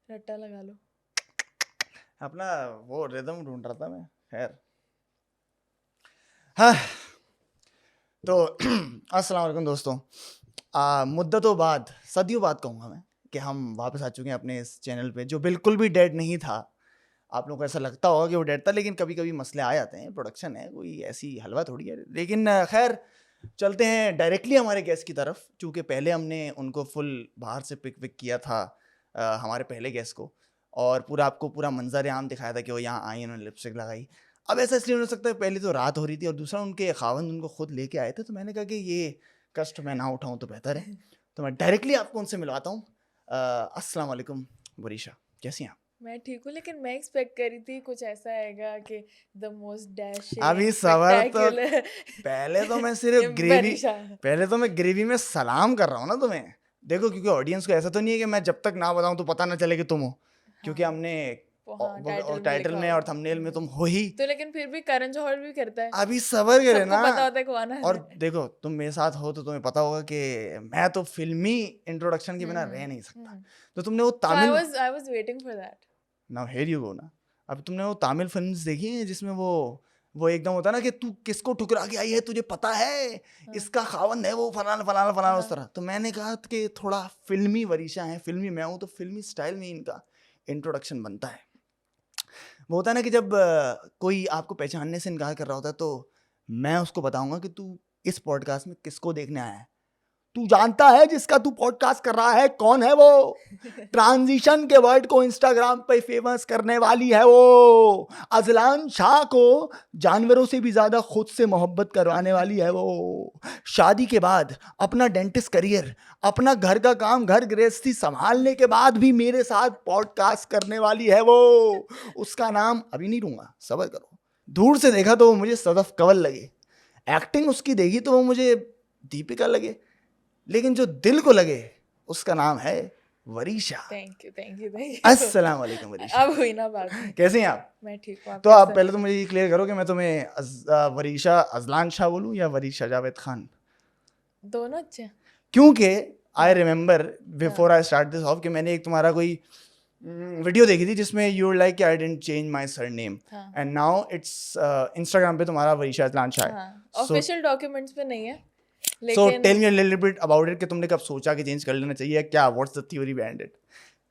रट्टा लगा लो। अपना वो रिदम ढूंढ रहा था मैं। खैर, हाँ तो अस्सलाम वालेकुम दोस्तों। मुद्दतों बाद, सदियों बाद कहूँगा मैं, कि हम वापस आ चुके हैं अपने इस चैनल पे जो बिल्कुल भी डेड नहीं था। आप लोगों को ऐसा लगता होगा कि वो डेड था, लेकिन कभी कभी मसले आ जाते हैं, प्रोडक्शन है, कोई ऐसी हलवा थोड़ी है। लेकिन खैर, चलते हैं डायरेक्टली हमारे गेस्ट की तरफ, क्योंकि पहले हमने उनको फुल बाहर से पिक विक किया था, हमारे पहले गेस्ट को, और पूरा आपको पूरा मंजर आम दिखाया था कि वो यहाँ आई, उन्होंने लिपस्टिक लगाई। अब ऐसा इसलिए हो सकता है, पहले तो रात हो रही थी और दूसरा उनके खावंद उनको खुद लेके आए थे, तो मैंने कहा कि ये कष्ट मैं ना उठाऊं तो बेहतर है, तो मैं डायरेक्टली आपको उनसे मिलवाता हूँ। अस्सलाम वालेकुम वरीशा, कैसी हैं आप? मैं ठीक हूँ, लेकिन मैं एक्सपेक्ट करी थी कुछ ऐसा आएगा कि द मोस्ट अभी डैशिंग सबर तो, स्पेक्टेकुलर पहले तो मैं सिर्फ ग्रेवी, वरीशा। पहले तो मैं ग्रेवी में सलाम कर रहा हूँ ना तुम्हें। देखो, क्योंकि ऑडियंस को ऐसा तो नहीं है कि मैं जब तक ना बताऊं तो पता ना चले कि तुम हो, क्योंकि हाँ, हमने हाँ, टाइटल में टाइटल लिखा में हुआ और है। थंबनेल में तुम हो ही। तो लेकिन फिर भी करण जौहर भी करता है, अभी सबर करे सबको ना। पता होता है कौन है। और देखो, तुम मेरे साथ हो तो तुम्हें पता होगा कि मैं तो फिल्मी इंट्रोडक्शन के बिना रह नहीं सकता। तो तुमने वो So Tamil, I was waiting for that. Now here you go ना। अब तुमने वो तमिल फिल्म्स देखी हैं जिसमें वो एकदम होता है ना कि तू किसको ठुकरा के आई है, तुझे पता है हाँ, इसका खावंद है वो, फलाना फलाना फलाना, उस हाँ, तरह। तो मैंने कहा कि थोड़ा फिल्मी वरीशा है, फिल्मी मैं हूँ, तो फिल्मी स्टाइल में इनका इंट्रोडक्शन बनता है। वो होता है ना कि जब कोई आपको पहचानने से इनकार कर रहा होता है, तो मैं उसको बताऊंगा कि तू इस पॉडकास्ट में किसको देखने आया है। तू जानता है जिसका तू पॉडकास्ट कर रहा है कौन है वो? ट्रांजिशन के वर्ड को इंस्टाग्राम पे फेमस करने वाली है वो। अजलान शाह को जानवरों से भी ज्यादा खुद से मोहब्बत करवाने वाली है वो। शादी के बाद अपना डेंटिस्ट करियर, अपना घर का काम, घर गृहस्थी संभालने के बाद भी मेरे साथ पॉडकास्ट करने वाली है वो। उसका नाम अभी नहीं लूंगा, सबर करो। दूर से देखा तो वो मुझे सदफ कंवल लगे, एक्टिंग उसकी देखी तो वो मुझे दीपिका लगे, लेकिन जो दिल को लगे उसका नाम है Varisha. thank you, thank you, thank you. अस्सलाम वालेकुम वरीशा, अब हुई ना बात। कैसे हैं आप? मैं ठीक हूँ, आप तो आप कैसे पहले हैं? तो मुझे ये क्लियर करो कि मैं तुम्हें वरीशा अजलान शाह बोलूं या वरीशा जावेद खान? दोनों अच्छे हैं। क्योंकि आई हाँ, remember before I start this of कि मैंने एक तुम्हारा कोई वीडियो देखी थी जिसमें you like I didn't change my surname, हाँ, एंड नाउ इट्स इंस्टाग्राम पे तुम्हारा वरीशा अजलान शाह है। हाँ, सो ऑफिशियल डॉक्यूमेंट्स पे नहीं है, सो लेकिन tell me a little bit about it, कि तुमने कब सोचा कि चेंज कर लेना चाहिए, क्या what's the theory behind it?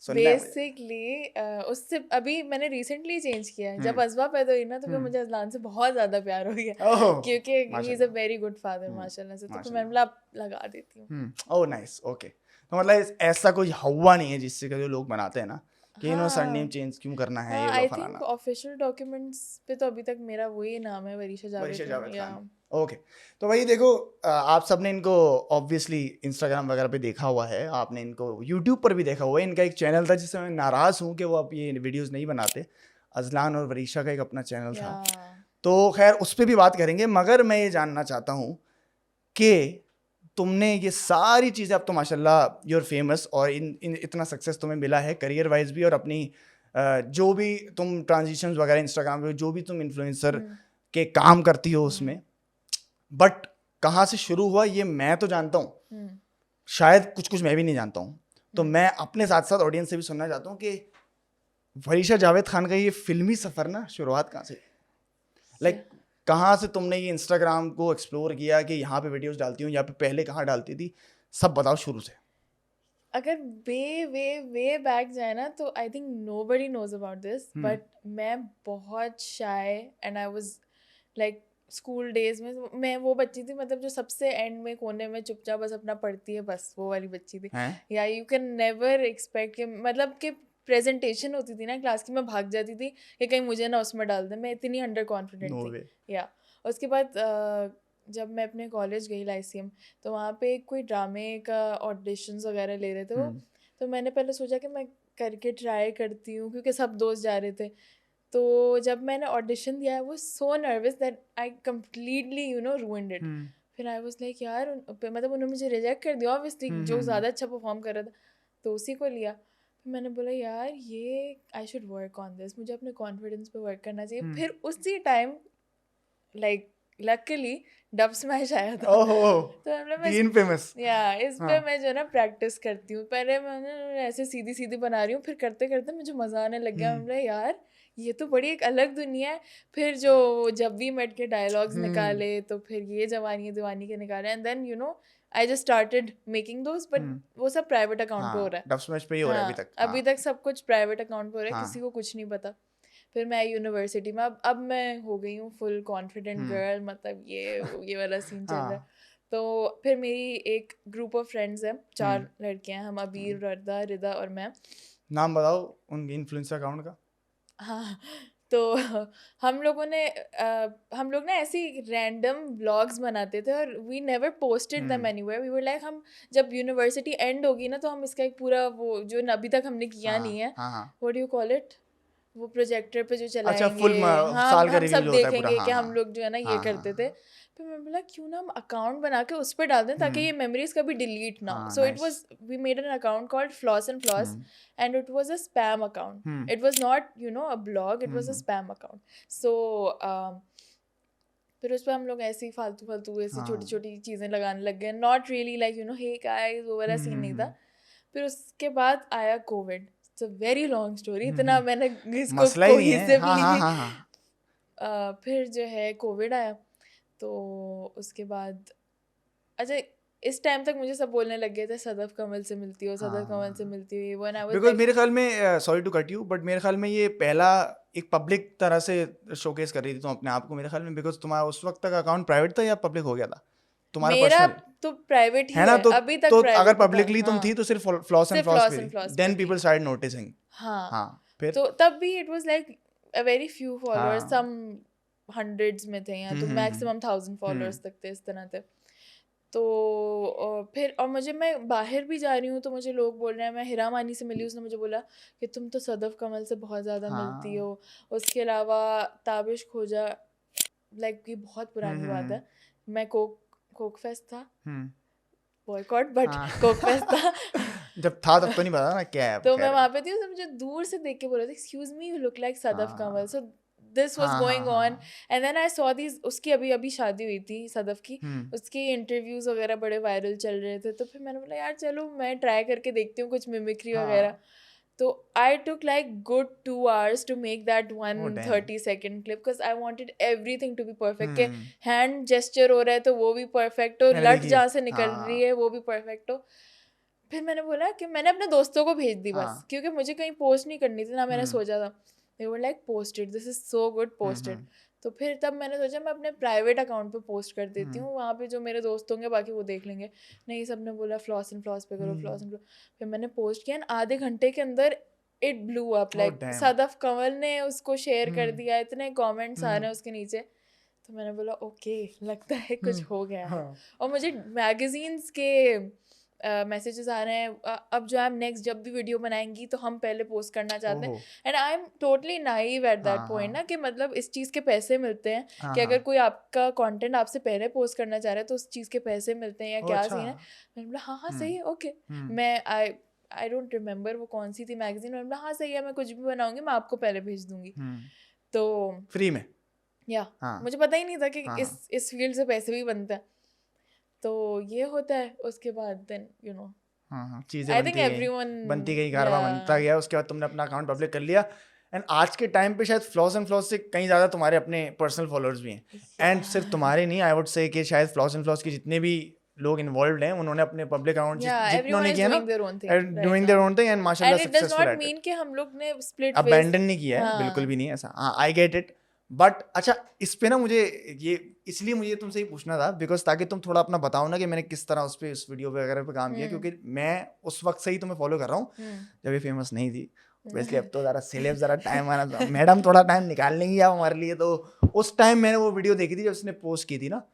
सुनना है मुझे। बेसिकली उससे अभी मैंने रिसेंटली चेंज किया है। जब हम्म अज़बा पैदा हुई ना, तो फिर हम्म मुझे अजलान से बहुत ज़्यादा प्यार हो गया, ओह क्योंकि ही इज़ अ माशाल्लाह। वेरी गुड फादर हम्म माशाल्लाह से। तो फिर मैंने माशाल्लाह। बोला अब लगा देती हूँ। Oh nice, okay. तो मतलब ऐसा कोई हवा नहीं है जिससे कि जो लोग बनाते हैं ना कि इन्होंने सरनेम हाँ, चेंज क्यों करना है, हाँ, ये लो आई थिंक फलाना। ऑफिशियल डॉक्यूमेंट्स पे तो अभी तक मेरा वही नाम है, वरीशा जावेद वरीशा खान, जावेद या खान, ओके। तो भाई देखो, आप सबने इनको ऑब्वियसली इंस्टाग्राम वगैरह पे देखा हुआ है, आपने इनको यूट्यूब पर भी देखा हुआ है। इनका एक चैनल था जिससे मैं नाराज़ हूँ कि वो अब ये वीडियोस नहीं बनाते। अजलान और वरीशा का एक अपना चैनल था, या तो खैर उस पर भी बात करेंगे, मगर मैं ये जानना चाहता हूँ कि तुमने ये सारी चीज़ें, अब तो माशाल्लाह यूर फेमस, और इतना सक्सेस तुम्हें मिला है करियर वाइज भी, और अपनी जो भी तुम ट्रांजिशंस वगैरह इंस्टाग्राम पे जो भी तुम इन्फ्लुएंसर के काम करती हो उसमें, बट कहाँ से शुरू हुआ ये मैं तो जानता हूँ, शायद कुछ कुछ मैं भी नहीं जानता हूँ। तो मैं अपने साथ साथ ऑडियंस से भी सुनना चाहता हूँ कि वरीशा जावेद खान का ये फिल्मी सफ़र ना शुरुआत कहाँ से, लाइक कहाँ से तुमने ये इंस्टाग्राम को एक्सप्लोर किया कि यहाँ पे वीडियोस डालती हूँ, यहाँ पे पहले कहाँ डालती थी, सब बताओ शुरू से। अगर वे वे वे बैक जाए ना, तो I think nobody knows about this, but मैं बहुत shy and I was like school days में मैं वो बच्ची थी, मतलब जो सबसे एंड में कोने में चुपचाप बस अपना पढ़ती है, बस वो वाली बच्ची थी। हैं? या यू कैन नेवर एक्सपेक्ट कि मतलब कि प्रेजेंटेशन होती थी ना क्लास की, मैं भाग जाती थी कि कहीं मुझे ना उसमें डाल दे, मैं इतनी अंडर कॉन्फिडेंट नो थी। वे। या उसके बाद जब मैं अपने कॉलेज गई लाइसियम, तो वहाँ पे कोई ड्रामे का ऑडिशंस वगैरह ले रहे थे वो। तो मैंने पहले सोचा कि मैं करके ट्राई करती हूँ, क्योंकि सब दोस्त जा रहे थे। तो जब मैंने ऑडिशन दिया, I was so nervous that I completely ruined it. फिर आई वाज लाइक यार, मतलब उन्होंने मुझे रिजेक्ट कर दिया ऑब्वियसली, जो ज़्यादा अच्छा परफॉर्म कर रहा था, तो उसी को लिया। फिर मैंने बोला यार ये I should work on this, मुझे अपने कॉन्फिडेंस पे वर्क करना चाहिए। फिर उसी time like luckily dub smash आया था। ओहो, तो मतलब दी इनफेमस। इस पे मैं जो है ना प्रैक्टिस करती हूँ। पहले मैं ऐसे सीधी सीधी बना रही हूँ, फिर करते करते मुझे मजा आने लग गया। मैं यार ये तो बड़ी एक अलग दुनिया है। फिर जो जब वी मेट के डायलॉग्स निकाले, तो फिर ये जवानी दीवानी के निकाले, and then you know I just started making those, but वो सब प्राइवेट अकाउंट पे हो रहा है। डब स्मैश पे ही हो रहा है अभी तक। अभी तक सब कुछ प्राइवेट अकाउंट पे हो रहा है, किसी को कुछ नहीं पता। फिर मैं यूनिवर्सिटी में, अब मैं हो गई हूँ फुल कॉन्फिडेंट गर्ल, मतलब ये वाला सीन चल रहा है। तो फिर मेरी एक ग्रुप ऑफ फ्रेंड्स है, 4 लड़कियां हैं हम, अबीर, वर्दा, रिदा और मैं। नाम बताओ उनके इन्फ्लुएंसर अकाउंट का। हाँ, तो हम लोग ना ऐसी रैंडम व्लॉग्स बनाते थे, और we never posted them anywhere. We were like, हम जब यूनिवर्सिटी एंड होगी ना, तो हम इसका एक पूरा वो जो अभी तक हमने किया नहीं है, what do you call it, वो प्रोजेक्टर पे जो चलाएंगे, साल का हम रिव्यू सब होता है पूरा। देखेंगे कि हम लोग जो है ना ये करते थे। फिर मैं बोला क्यों ना हम अकाउंट बना के उस पर डाल दें, ताकि ये मेमोरीज कभी डिलीट ना हो। So it was, we made an account called floss and floss, and it was a spam account. It was not you know a blog, it was a spam account. So फिर उस पर हम लोग ऐसी फालतू फालतू ऐसी छोटी छोटी चीज़ें लगाने लग गए, not really like you know hey guys, वो वाला सीन नहीं था। फिर उसके बाद आया COVID. It's a very long story, इतना मैंने इसको कोहेसिवली फिर जो है कोविड आया, तो उसके बाद अच्छा इस टाइम तक मुझे सब बोलने लग गए थे सदफ कमल से मिलती हो, सदफ कमल से मिलती हो, ये वो, एंड आई वाज बिकॉज मेरे ख्याल में, sorry to cut you, but मेरे ख्याल में ये पहला एक पब्लिक तरह से शोकेस कर रही थी तुम अपने आप को, मेरे ख्याल में, बिकॉज तुम्हारा उस वक्त तक अकाउंट प्राइवेट था या पब्लिक हो गया था तुम्हारा मेरा पर्सनल? तो प्राइवेट ही है ना, तो अभी तक तो प्राइवेट अगर ही था। पब्लिकली तुम थी तो सिर्फ फ्लॉस एंड फ्लॉस पे थी, देन पीपल स्टार्टेड नोटिसिंग। हाँ, फिर तो तब भी it was like a very few followers, some hundreds में थे, या तो मैक्सिमम 1000 फॉलोअर्स तक थे, इस तरह थे। तो फिर और मैं बाहर भी जा रही हूँ, तो मुझे लोग बोल रहे हैं, मैं हिरा मानी से मिली, उसने मुझे बोला कि तुम तो सदफ कमल से बहुत ज़्यादा मिलती हो। उसके अलावा ताबिश खोजा, लाइक ये बहुत पुरानी बात है, मैं कोक फेस्ट था, बॉयकॉट, बट कोक फेस्ट था जब था तब तो नहीं पता ना क्या है। तो मैं वहाँ पे थी, उसने मुझे दूर से देख के बोला था, excuse me, you look like Sadaf Kamal. So this was going on, and then I saw these, उसकी अभी शादी हुई थी सदफ की, उसके इंटरव्यूज वगैरह बड़े वायरल चल रहे थे। तो फिर मैंने बोला यार चलो मैं ट्राई करके देखती हूँ कुछ मिमिक्री वगैरह। तो I took like good 2 hours to make that 130-second clip, because I wanted everything to be perfect, के हैंड जेस्चर हो रहा है तो वो भी परफेक्ट हो, लट जहाँ से निकल रही है वो भी परफेक्ट हो। फिर मैंने बोला कि मैंने अपने दोस्तों को भेज दी बस, क्योंकि मुझे कहीं पोस्ट नहीं करनी थी ना, मैंने सोचा था, they were like posted, this is so good, posted। तो फिर तब मैंने सोचा मैं अपने प्राइवेट अकाउंट पे पोस्ट कर देती हूँ, वहाँ पे जो मेरे दोस्त होंगे बाकी वो देख लेंगे। नहीं, सब ने बोला फ्लॉस एंड फ्लॉस पे करो, फ्लॉस एंड फ्लॉस। फिर मैंने पोस्ट किया, आधे घंटे के अंदर it blew up, like Sadaf कमल ने उसको शेयर कर दिया, इतने कमेंट्स आ रहे हैं उसके नीचे। तो मैंने बोला ओके, लगता है कुछ हो गया है। और मुझे मैगजीन्स के मैसेजेस आ रहे हैं, अब जो हम नेक्स्ट जब भी वीडियो बनाएंगी तो हम पहले पोस्ट करना चाहते हैं। And I am totally naive at that point ना, कि मतलब इस चीज़ के पैसे मिलते हैं, कि अगर कोई आपका कंटेंट आपसे पहले पोस्ट करना चाह रहा है तो उस चीज़ के पैसे मिलते हैं, या क्या सीन है। मैंने बोला हाँ सही है, ओके। मैं आई डोंट रिमेंबर वो कौन सी थी मैगजीन। मैंने बोला हाँ सही है, मैं कुछ भी बनाऊंगी मैं आपको पहले भेज दूंगी, तो फ्री में। या मुझे पता ही नहीं था कि इस फील्ड से पैसे भी बनते हैं। तो ये होता है, उसके बाद देन यू नो चीजें बनती गई, कारवा बनता गया। उसके बाद तुमने अपना अकाउंट पब्लिक कर लिया, एंड आज के टाइम पे शायद फ्लॉस एंड फ्लॉस से कहीं ज़्यादा तुम्हारे अपने पर्सनल फॉलोअर्स भी हैं। एंड सिर्फ तुम्हारे नहीं, आई वुड से कि शायद फ्लॉस एंड फ्लॉस के जितने भी लोग इन्वॉल्व हैं उन्होंने अपने पब्लिक अकाउंट जितनों ने किया ना, doing their own thing, and माशाल्लाह सक्सेसफुल है। मीन कि हम लोग ने स्प्लिट अबैंडन नहीं किया है, बिल्कुल भी नहीं ऐसा। आई गेट इट, बट अच्छा इस पे ना मुझे ये इसलिए मुझे तुमसे ही पूछना था, बिकॉज ताकि तुम थोड़ा अपना बताओ ना कि मैंने किस तरह उस पर इस वीडियो वगैरह पे काम किया, क्योंकि मैं उस वक्त से ही तुम्हें फॉलो कर रहा हूँ जब ये फेमस नहीं थी। वैसे अब तो ज़रा सेलेब ज़रा टाइम आना था, मैडम थोड़ा टाइम निकाल लेंगी आप हमारे लिए। तो उस टाइम मैंने वो वीडियो देखी थी जब उसने पोस्ट की थी ना,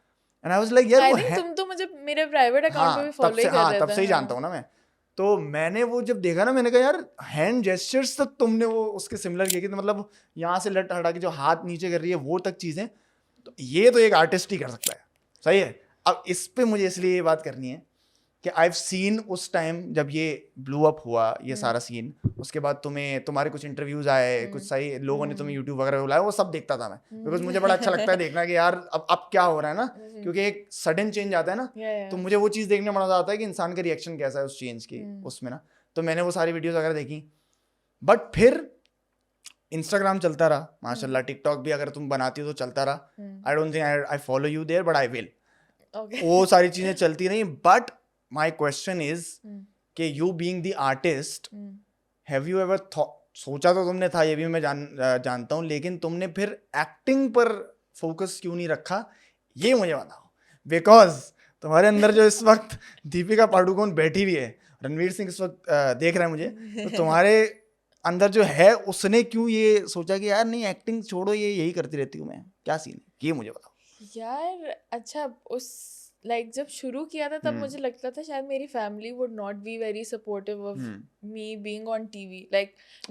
एंड आई वाज लाइक यार तुम तो मुझे मेरे प्राइवेट अकाउंट पे भी फॉलो ही कर रहे थे। तब से ही जानता हूँ ना मैं। तो मैंने वो जब देखा ना, मैंने कहा यार हैंड जेस्चर्स तक तुमने वो उसके सिमिलर किए, तो मतलब यहाँ से लट हटा के जो हाथ नीचे कर रही है वो तक चीज़ें, तो ये तो एक आर्टिस्ट ही कर सकता है। सही है। अब इस पे मुझे इसलिए ये बात करनी है कि I've seen उस टाइम जब ये ब्लू अप हुआ ये सारा सीन, उसके बाद तुम्हारे कुछ इंटरव्यूज आए, कुछ सही लोगों ने तुम्हें यूट्यूब वगैरह बुलाया, वो सब देखता था मैं, बिकॉज मुझे बड़ा अच्छा लगता है देखना कि यार अब क्या हो रहा है ना, क्योंकि एक सडन चेंज आता है ना, तो मुझे वो चीज़ देखने में मजा आता है कि इंसान का रिएक्शन कैसा है उस चेंज की उसमें ना। तो मैंने वो सारी वीडियोज वगैरह देखी, बट फिर इंस्टाग्राम चलता रहा माशाल्लाह, टिकटॉक भी अगर तुम बनाती हो तो चलता रहा। I don't think I follow you there, but I will. वो सारी चीजें चलती रही, बट माई क्वेश्चन इज कि you being the artist, have you ever सोचा तो तुमने था, ये भी मैं जानता हूँ, लेकिन तुमने फिर एक्टिंग पर फोकस क्यों नहीं रखा, ये मुझे बताओ। बिकॉज तुम्हारे अंदर जो इस वक्त दीपिका पादुकोण बैठी हुई है, रणवीर सिंह इस वक्त देख रहा है मुझे, तो तुम्हारे अंदर जो है उसने क्यों ये सोचा कि यार नहीं एक्टिंग छोड़ो, ये यही करती रहती हूँ मैं, क्या सीन है, ये मुझे बताओ। यार अच्छा, उस जब शुरू किया था तब मुझे लगता था शायद मेरी family would not be very supportive of me being on TV,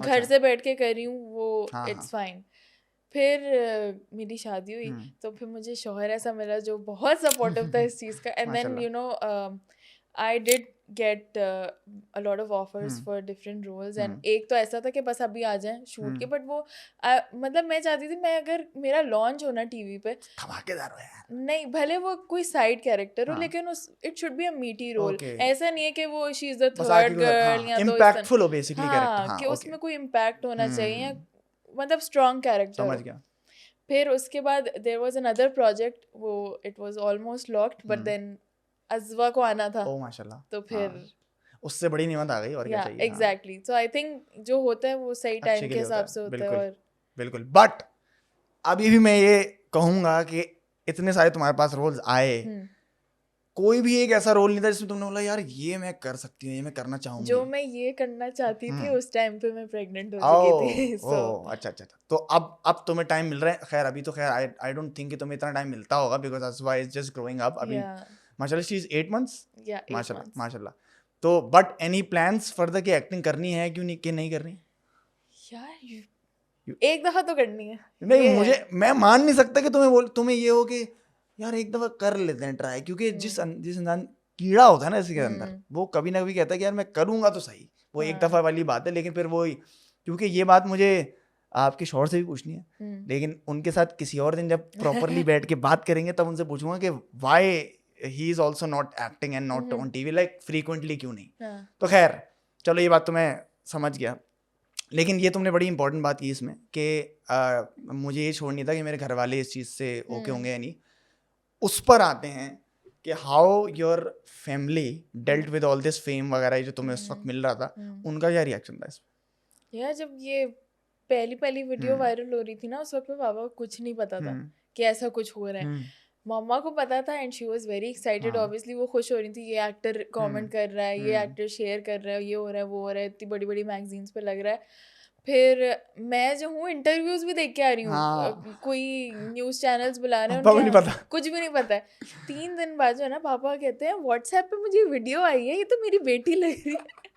घर से बैठ के कर रही हूँ वो, इट्स फाइन। फिर मेरी शादी हुई तो फिर मुझे शौहर ऐसा मिला जो बहुत सपोर्टिव था इस चीज़ का, and then you know I did get a lot of offers for different roles, and एक तो ऐसा था कि बस अभी आ जाएं शूट के, बट वो मतलब मैं चाहती थी मैं अगर मेरा लॉन्च होना टीवी पे धमाकेदार हो यार, नहीं भले वो कोई साइड कैरेक्टर हो, लेकिन उस इट शुड बी अ मीटी रोल, ऐसा नहीं है कि वो she is the third girl या तो इम्पैक्टफुल हो बेसिकली कैरेक्टर, कि उसमें कोई इम्पैक्ट होना चाहिए, मतलब स्ट्रॉन्ग कैरेक्टर। समझ गया। फिर उसके बाद देयर वाज अनदर प्रोजेक्ट, वो it was almost locked, but then Azwa को आना था, ओ माशाल्लाह, तो फिर उससे बड़ी नियमत आ गई, और क्या चाहिए। एग्जैक्टली, सो आई थिंक जो होता है वो सही टाइम के हिसाब से होता है। और बिल्कुल, बट अभी भी मैं ये कहूंगा कि इतने सारे तुम्हारे पास रोल्स आए, कोई भी एक ऐसा रोल नहीं था जिसमें तुमने बोला यार ये मैं कर सकती हूँ, ये मैं करना चाहूंगी। जो मैं ये करना चाहती थी उस टाइम पे मैं प्रेग्नेंट हो चुकी थी। अच्छा, तो अब तुम्हें टाइम मिल रहा है, खैर अभी तो खैर आई डोंट थिंक कि तुम्हें इतना टाइम मिलता होगा, because Azwa is just growing up अभी। माशाल्लाह शी इज 8 months, माशाल्लाह। तो बट एनी प्लान्स फर्दर की एक्टिंग करनी है क्यों नहीं, कि नहीं करनी? यार एक दफा तो करनी है। नहीं, मैं मान नहीं सकता कि तुम्हें ये हो कि यार एक दफा कर लेते हैं ट्राई, क्योंकि जिस इंसान कीड़ा होता है ना इसके अंदर, वो कभी ना कभी कहता है कि यार मैं करूंगा तो सही, वो एक दफा वाली बात है। लेकिन फिर वो, क्योंकि ये बात मुझे आपके शौहर से भी पूछनी है, लेकिन उनके साथ किसी और दिन जब प्रॉपरली बैठ के बात करेंगे तब उनसे पूछूंगा कि why he is also not acting and not on TV, like frequently क्यों नहीं। तो खैर चलो, ये बात तो मैं समझ गया, लेकिन ये तुमने बड़ी इंपॉर्टेंट बात की इसमें कि मुझे ये छोड़नी था कि मेरे घर वाले इस चीज़ से ओके होंगे या नहीं। उस पर आते हैं कि how your family dealt with all this fame वगैरह जो तुम्हें उस वक्त मिल रहा था, उनका क्या रिएक्शन था इसमें? यार जब ये पहली वीडियो वायरल हो रही थी ना, उस वक्त में पापा को कुछ नहीं पता था कि ऐसा कुछ हो रहा है। मम्मा को पता था and she was very excited, obviously वो खुश हो रही थी, ये एक्टर कमेंट कर रहा है, ये एक्टर शेयर कर रहा है, ये हो रहा है, वो हो रहा है, इतनी बड़ी बड़ी मैगजीन्स पे लग रहा है। फिर मैं जो हूँ इंटरव्यूज भी देख के आ रही हूँ, कोई न्यूज़ चैनल्स बुला रहे हैं, उनको नहीं पता, कुछ भी नहीं पता है। 3 दिन बाद जो है ना, पापा कहते हैं व्हाट्सएप पे मुझे वीडियो आई है, ये तो मेरी बेटी लग रही है।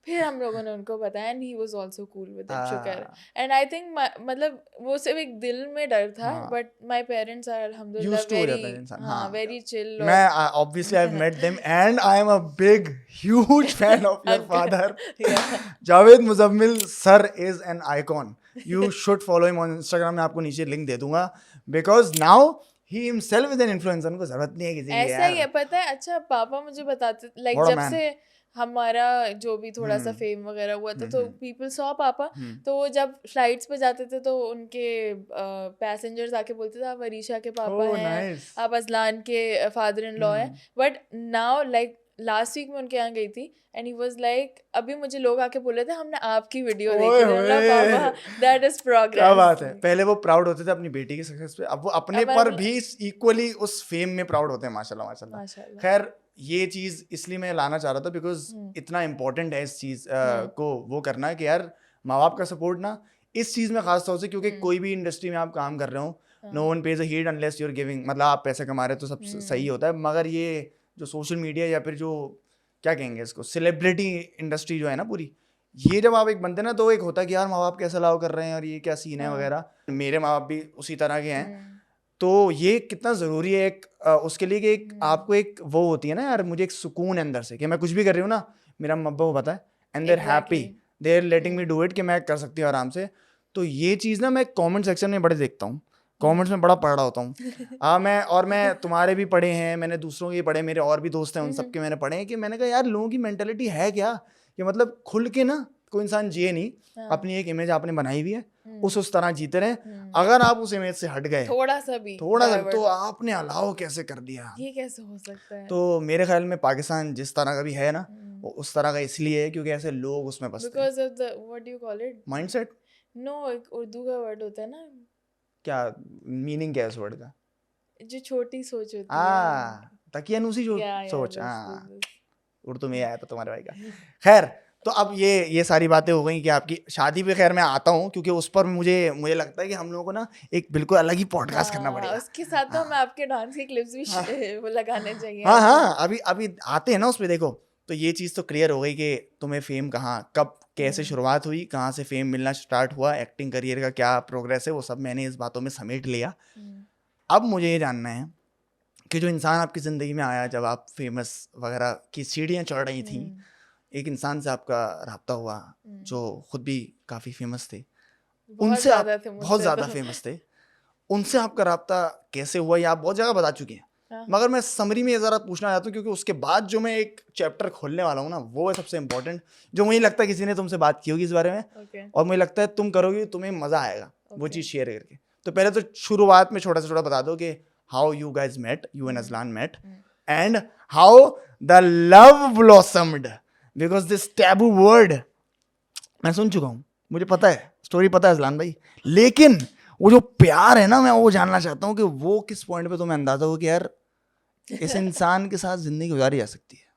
फिर हम लोगों ने उनको बताया and he was also cool with it, शुक्र। एंड आई थिंक मतलब वो सिर्फ एक दिल में डर था, बट माय पेरेंट्स आर अल्हम्दुलिल्लाह वेरी चिल। मैं obviously I have met them and I am a big huge fan of your father. Javed Muzammil sir is an icon, you should follow him on Instagram, मैं आपको नीचे link दे दूंगा, because now he himself is an influencer, उनको जरूरत नहीं है किसी की। ऐसा ही है, पता है। अच्छा पापा मुझे बताते, लाइक जब से हमारा जो भी थोड़ा सा फेम वगैरह हुआ था, तो पीपल सॉ पापा, तो वो जब फ्लाइट्स पे जाते थे तो उनके पैसेंजर्स आके बोलते थे आप अरीशा के पापा हैं, आप अजलान के फादर इन लॉ हैं। But now like last week में उनके यहाँ गई थी एंड ही वाज लाइक, अभी मुझे लोग आके बोले थे हमने आपकी वीडियो देखी है, पापा दैट इज प्रोग्रेस। क्या बात है। पहले वो प्राउड होते थे अपनी बेटी की सक्सेस पे, अब वो अपने पर भी इक्वली उस फेम में प्राउड होते हैं, माशाल्लाह माशाल्लाह। खैर ये चीज़ इसलिए मैं लाना चाह रहा था बिकॉज इतना इम्पोर्टेंट है इस चीज़ को वो करना कि यार माँ बाप का सपोर्ट ना इस चीज़ में खास तौर से, क्योंकि कोई भी इंडस्ट्री में आप काम कर रहे हो, no one pays a heed unless you are giving, मतलब आप पैसे कमा रहे हो तो सब सही होता है। मगर ये जो सोशल मीडिया या फिर जो क्या कहेंगे इसको, सेलिब्रिटी इंडस्ट्री जो है ना पूरी, ये जब आप एक बनते ना तो एक होता है कि यार माँ बाप कैसे अलाउ कर रहे हैं और ये क्या सीन है वगैरह। मेरे माँ बाप भी उसी तरह के हैं, तो ये कितना ज़रूरी है एक उसके लिए कि एक आपको एक वो होती है ना यार, मुझे एक सुकून है अंदर से कि मैं कुछ भी कर रही हूँ ना, मेरा मम्मा को पता है and there happy, there letting me do it, कि मैं कर सकती हूँ आराम से। तो ये चीज़ ना मैं कमेंट सेक्शन में बड़े देखता हूँ, कमेंट्स में बड़ा पढ़ रहा होता हूँ। मैं तुम्हारे भी पढ़े हैं, मैंने दूसरों के पढ़े, मेरे और भी दोस्त हैं उन सबके मैंने पढ़े हैं, कि मैंने कहा यार लोगों की मेंटेलिटी है क्या, कि मतलब खुल के ना कोई इंसान जिए नहीं, अपनी एक इमेज आपने बनाई हुई है, उस तरह जीते रहे। अगर आप उस इमेज से हट गए थोड़ा सा तो आपने अलाउ कैसे कर दिया, ये कैसे हो सकता है। तो मेरे ख्याल में पाकिस्तान जिस तरह का भी है ना, वो उस तरह का इसलिए है क्योंकि ऐसे लोग उसमें बसते हैं, because of the what do you call it, mindset. No एक उर्दू का वर्ड होता है ना, क्या मीनिंग क्या है उस वर्ड का? जो छोटी सोच होती है, तकियानुसी सोच। बस उर्दू में आया था तुम्हारे भाई का। खैर, तो अब ये सारी बातें हो गई कि आपकी शादी पे खैर मैं आता हूँ, क्योंकि उस पर मुझे लगता है कि हम लोगों को ना एक बिल्कुल अलग ही पॉडकास्ट करना पड़ेगा। उसके साथ तो हमें आपके डांस के क्लिप्स भी वो लगाने चाहिए। हाँ, अभी आते हैं ना उस पे। देखो, तो ये चीज़ तो क्लियर हो गई कि तुम्हें फेम कहाँ, कब, कैसे शुरुआत हुई, कहाँ से फेम मिलना स्टार्ट हुआ, एक्टिंग करियर का क्या प्रोग्रेस है, वो सब मैंने इस बातों में समेट लिया। अब मुझे ये जानना है कि जो इंसान आपकी ज़िंदगी में आया जब आप फेमस वगैरह की सीढ़ियाँ चढ़ रही थी, एक इंसान से आपका राब्ता हुआ जो खुद भी काफ़ी फेमस थे, उनसे आप बहुत ज़्यादा फेमस थे, उनसे आपका राब्ता कैसे हुआ, ये आप बहुत जगह बता चुके हैं, मगर मैं समरी में ये ज़रा पूछना चाहता हूँ, क्योंकि उसके बाद जो मैं एक चैप्टर खोलने वाला हूँ ना, वो है सबसे इंपॉर्टेंट, जो मुझे लगता है किसी ने तुमसे बात की होगी इस बारे में, और मुझे लगता है तुम करोगे, तुम्हें मज़ा आएगा वो चीज़ शेयर करके। तो पहले तो शुरुआत में छोटा से छोटा बता दो कि how you guys met, you and Aslan met, and how the love blossomed, because this taboo word मैं सुन चुका हूँ, मुझे पता है, स्टोरी पता है असलान भाई, लेकिन वो जो प्यार है ना, मैं वो जानना चाहता हूँ कि वो किस पॉइंट पे तुम्हें अंदाजा हो कि यार इस इंसान के साथ जिंदगी गुजारी जा सकती है।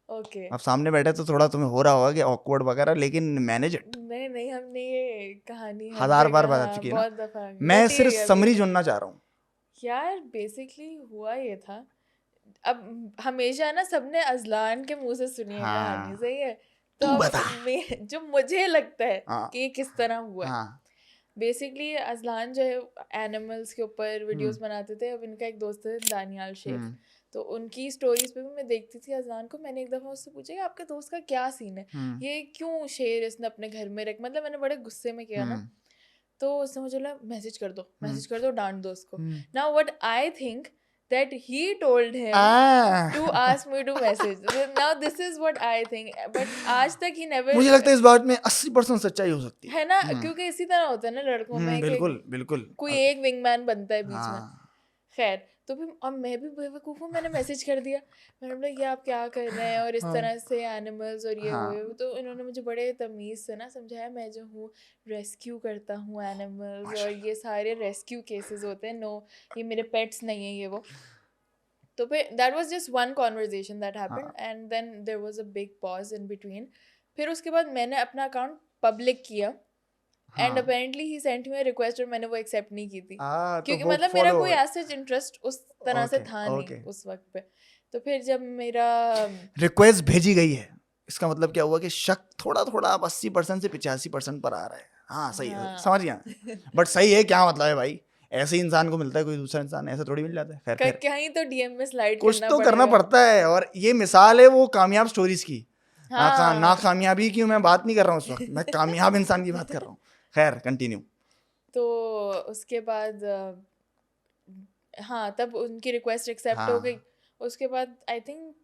ओके, अब सामने बैठे तो थोड़ा तुम्हें हो रहा होगा कि ऑकवर्ड वगैरह, लेकिन मैनेज इट। नहीं हमने ये कहानी 1000 बार बता चुकी है ना, बहुत दफा, मैं सिर्फ समरी सुनना चाह रहा हूँ। यार बेसिकली हुआ ये था, अब हमेशा ना सबने अजलान के मुंह से सुनी है कहानी, सही है, तो अब जो मुझे लगता है कि ये किस तरह हुआ है। बेसिकली अजलान जो है एनिमल्स के ऊपर वीडियोस बनाते थे। अब इनका एक दोस्त है दानियाल शेख, तो उनकी स्टोरीज पे भी मैं देखती थी अजलान को। मैंने एक दफ़ा उससे पूछा कि आपके दोस्त का क्या सीन है, ये क्यों शेर इसने अपने घर में रख, मतलब मैंने बड़े गुस्से में किया ना, तो उसने मुझे बोला मैसेज कर दो, डांट दो उसको। Now what I think that he told him to ask me to message. Now this is what I think, but आज तक he never, मुझे लगता है इस बात में 80% सच्चाई हो सकती है ना, क्योंकि इसी तरह होता है ना लड़कों में, बिल्कुल कोई एक विंगमैन बनता है बीच में। खैर, तो फिर अब मैं भी बेवकूफ़ हूँ, मैंने मैसेज कर दिया, मैंने बोला ये आप क्या कर रहे हैं, और इस तरह से एनिमल्स और ये हुए। तो इन्होंने मुझे बड़े तमीज़ से ना समझाया, मैं जो हूँ रेस्क्यू करता हूँ एनिमल्स, और ये सारे रेस्क्यू केसेस होते हैं, नो ये मेरे पेट्स नहीं है ये वो। तो फिर that was just one conversation that happened, and then there was a big pause in between. फिर उसके बाद मैंने अपना अकाउंट पब्लिक किया, and apparently he sent me a request, और मैंने वो एक्सेप्ट नहीं की थी, क्योंकि तो मतलब मेरा कोई ऐसा इंटरेस्ट उस तरह से था नहीं उस वक्त पे। तो फिर जब मेरा रिक्वेस्ट भेजी गई है, इसका मतलब क्या हुआ कि शक थोड़ा थोड़ा अब 80% से 85% पर आ रहा है। हाँ सही है, समझ गया। बट सही है, क्या मतलब है भाई, ऐसे इंसान को मिलता है कोई दूसरा इंसान, ऐसा थोड़ी मिल जाता है। खैर कहीं तो डीएम में स्लाइड कुछ तो करना पड़ता है, और ये मिसाल है वो कामयाब स्टोरीज की। नाकामयाबी की मैं बात नहीं कर रहा हूँ उस वक्त, मैं कामयाब इंसान की बात कर रहा हूँ। खैर कंटिन्यू। तो उसके बाद हाँ, तब उनकी रिक्वेस्ट एक्सेप्ट हो गई। उसके बाद आई थिंक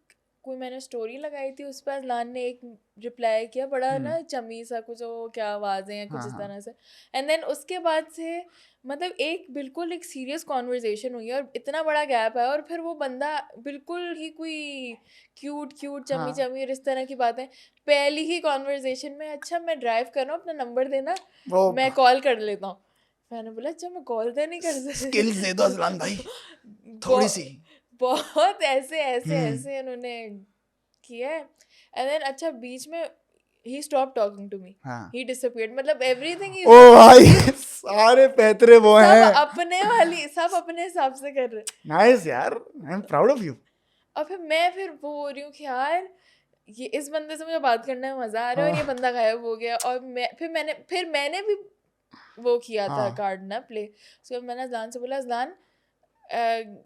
कोई मैंने स्टोरी लगाई थी, उस पर अजलान ने एक रिप्लाई किया, बड़ा ना चमी सा कुछ, वो क्या आवाज़ें हैं कुछ इस तरह से। एंड देन उसके बाद से मतलब एक बिल्कुल एक सीरियस कॉन्वर्जेशन हुई, और इतना बड़ा गैप है, और फिर वो बंदा बिल्कुल ही कोई क्यूट चमी और इस तरह की बातें पहली ही कॉन्वर्जेशन में, अच्छा मैं ड्राइव कर रहा हूँ, अपना नंबर देना, मैं कॉल कर लेता हूँ। मैंने बोला अच्छा मैं कॉल तो नहीं कर सकती, स्किल्स दे दो अजलान भाई थोड़ी सी। बहुत ऐसे उन्होंने किया है। एंड देन अच्छा बीच में he stopped talking to me, he disappeared, मतलब everything is, ओ भाई सारे पैतरे वो हैं, सब अपने हिसाब से कर रहे। नाइस यार, I am proud of you. और फिर मैं वो हो रही हूँ कि यार ये इस बंदे से मुझे बात करने में मजा आ रहा है, और ये बंदा गायब हो गया। और फिर मैंने भी वो किया था हाँ कार्ड ना प्ले। उसके बाद मैंने अजलान से बोला, Azlan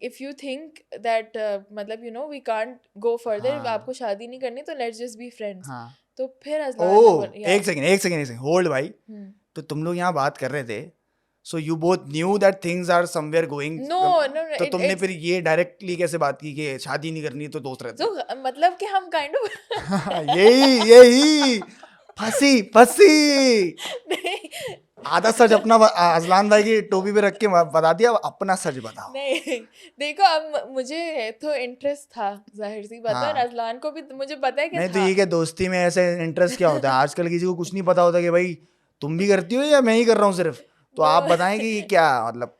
if you think that मतलब you know we can't go further, हाँ आपको शादी नहीं करनी तो लेट्स जस्ट बी फ्रेंड्स। हाँ तो फिर ओ अजलान ने बोला या एक सेकंड होल्ड भाई। तो तुम लोग यहाँ बात कर रहे थे, so you both knew that things are somewhere going, no no तो तुमने इट्स फिर ये डायरेक्टली कैसे बात की कि शादी नहीं करनी तो दोस्त रहते तो मतलब कि हम काइंड ऑफ हैं? यही फंसी फंसी। नहीं आधा सच अपना अजलान भाई की टोपी पे रख के बता दिया, अब अपना सच बताओ। नहीं देखो, अब मुझे तो इंटरेस्ट था, जाहिर सी बात है, और हाँ अजलान को भी मुझे पता है कि नहीं तो था। ये क्या दोस्ती में ऐसे इंटरेस्ट क्या होता है? आजकल किसी को कुछ नहीं पता होता कि भाई तुम भी करती हो या मैं ही कर रहा हूँ सिर्फ। तो नो आप बताएं कि ये क्या मतलब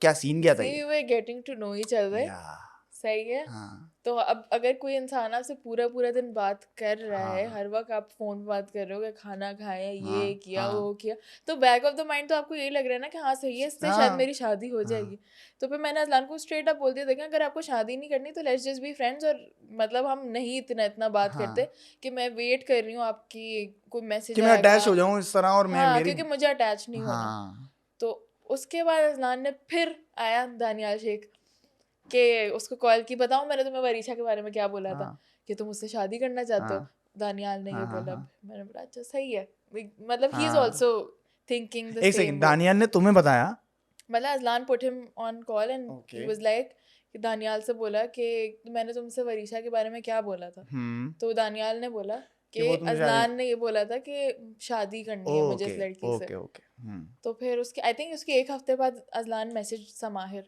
क्या सीन क्या था सी ये? We getting to know each other, या सही है। हाँ तो अब अगर कोई इंसान आपसे पूरा पूरा दिन बात कर रहा है, हाँ हर वक्त आप फोन पे बात कर रहे हो कि खाना खाया, हाँ ये किया हाँ वो किया, तो बैक ऑफ द माइंड तो आपको यही लग रहा है ना कि हाँ सही है, इससे शायद हाँ मेरी शादी हो जाएगी। तो फिर मैंने अजलान को स्ट्रेट अप बोल दिया, देखा अगर आपको शादी नहीं करनी तो लेट्स जस्ट बी फ्रेंड्स, और मतलब हम नहीं इतना इतना बात हाँ करते कि मैं वेट कर रही हूँ आपकी कोई कि मैसेज मैं आएगा। अटैच हो जाऊं इस तरह और मैं हाँ मेरी क्योंकि मुझे अटैच नहीं होना। हाँ तो उसके बाद अजलान ने फिर आया दानियाल शेख के उसको कॉल की, बताऊं मैंने तुम्हें वरीशा के बारे में क्या बोला था, हाँ कि तुम उससे शादी करना चाहते हो। हाँ दानियाल ने ये हाँ हाँ बोला, हाँ मैंने बोला अच्छा सही है, मतलब ही इज हाँ। आल्सो थिंकिंग द एक सेम सेकंड, वे। दानियाल ने तुम्हें बताया? मतलब Azlan put him on call and he okay. Was like कि दानियाल से बोला कि मैंने तुमसे वरीशा के बारे में क्या बोला था। तो दानियाल ने बोला कि कि वो तुमसे शादी। अजलान ने ये बोला था कि शादी करनी है मुझे ओके इस लड़की से। ओके ओके तो फिर उसके आई थिंक उसके एक हफ्ते बाद अजलान मैसेज समाहिर,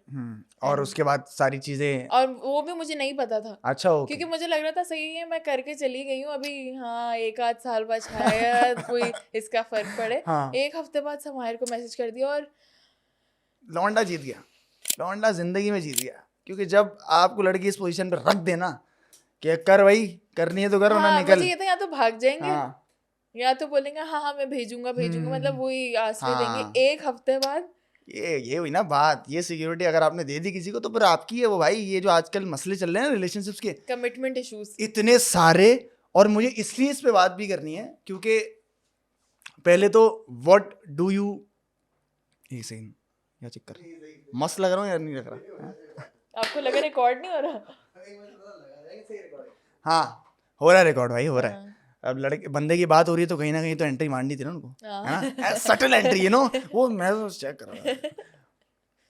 और एंड उसके बाद सारी चीजें। और वो भी मुझे नहीं पता था, अच्छा ओके। क्योंकि मुझे लग रहा था सही है मैं करके चली गई हूँ अभी, हाँ एक आध साल बाद शायद कोई इसका फर्क पड़े। हाँ एक हफ्ते बाद समाहिर को मैसेज कर दिया, और लौंडा जीत गया, लौंडा जिंदगी में जीत गया। क्योंकि जब आपको लड़की इस पोजीशन पे रख देना कि कर भाई, करनी है तो करो ना हाँ मुझे निकल। ये था या तो भाग जाएंगे हाँ या तो बोलेंगे हाँ हाँ मैं भेजूंगा भेजूंगा, मतलब वही आसरे देंगे। हाँ एक हफ्ते बाद ये हुई ना बात। ये सिक्योरिटी अगर आपने दे दी किसी को तो फिर आपकी है वो भाई। ये जो आजकल मसले चल रहे हैं रिलेशनशिप्स के कमिटमेंट इश्यूज। इतने सारे, और मुझे इसलिए इस पे बात भी करनी है क्योंकि पहले तो व्हाट डू यू, एक सेकंड क्या चेक कर रहा हूं? मस्त लग रहा हूँ या नहीं लग रहा? हाँ? आपको लगा रिकॉर्ड नहीं हो रहा? हाँ हो रहा है रिकॉर्ड भाई, हो रहा है। हाँ अब लड़के बंदे की बात हो रही है तो कहीं ना कहीं तो एंट्री मारनी थी ना उनको, है हाँ ना? सटल एंट्री यू नो, वो मैं तो चेक कर रहा था।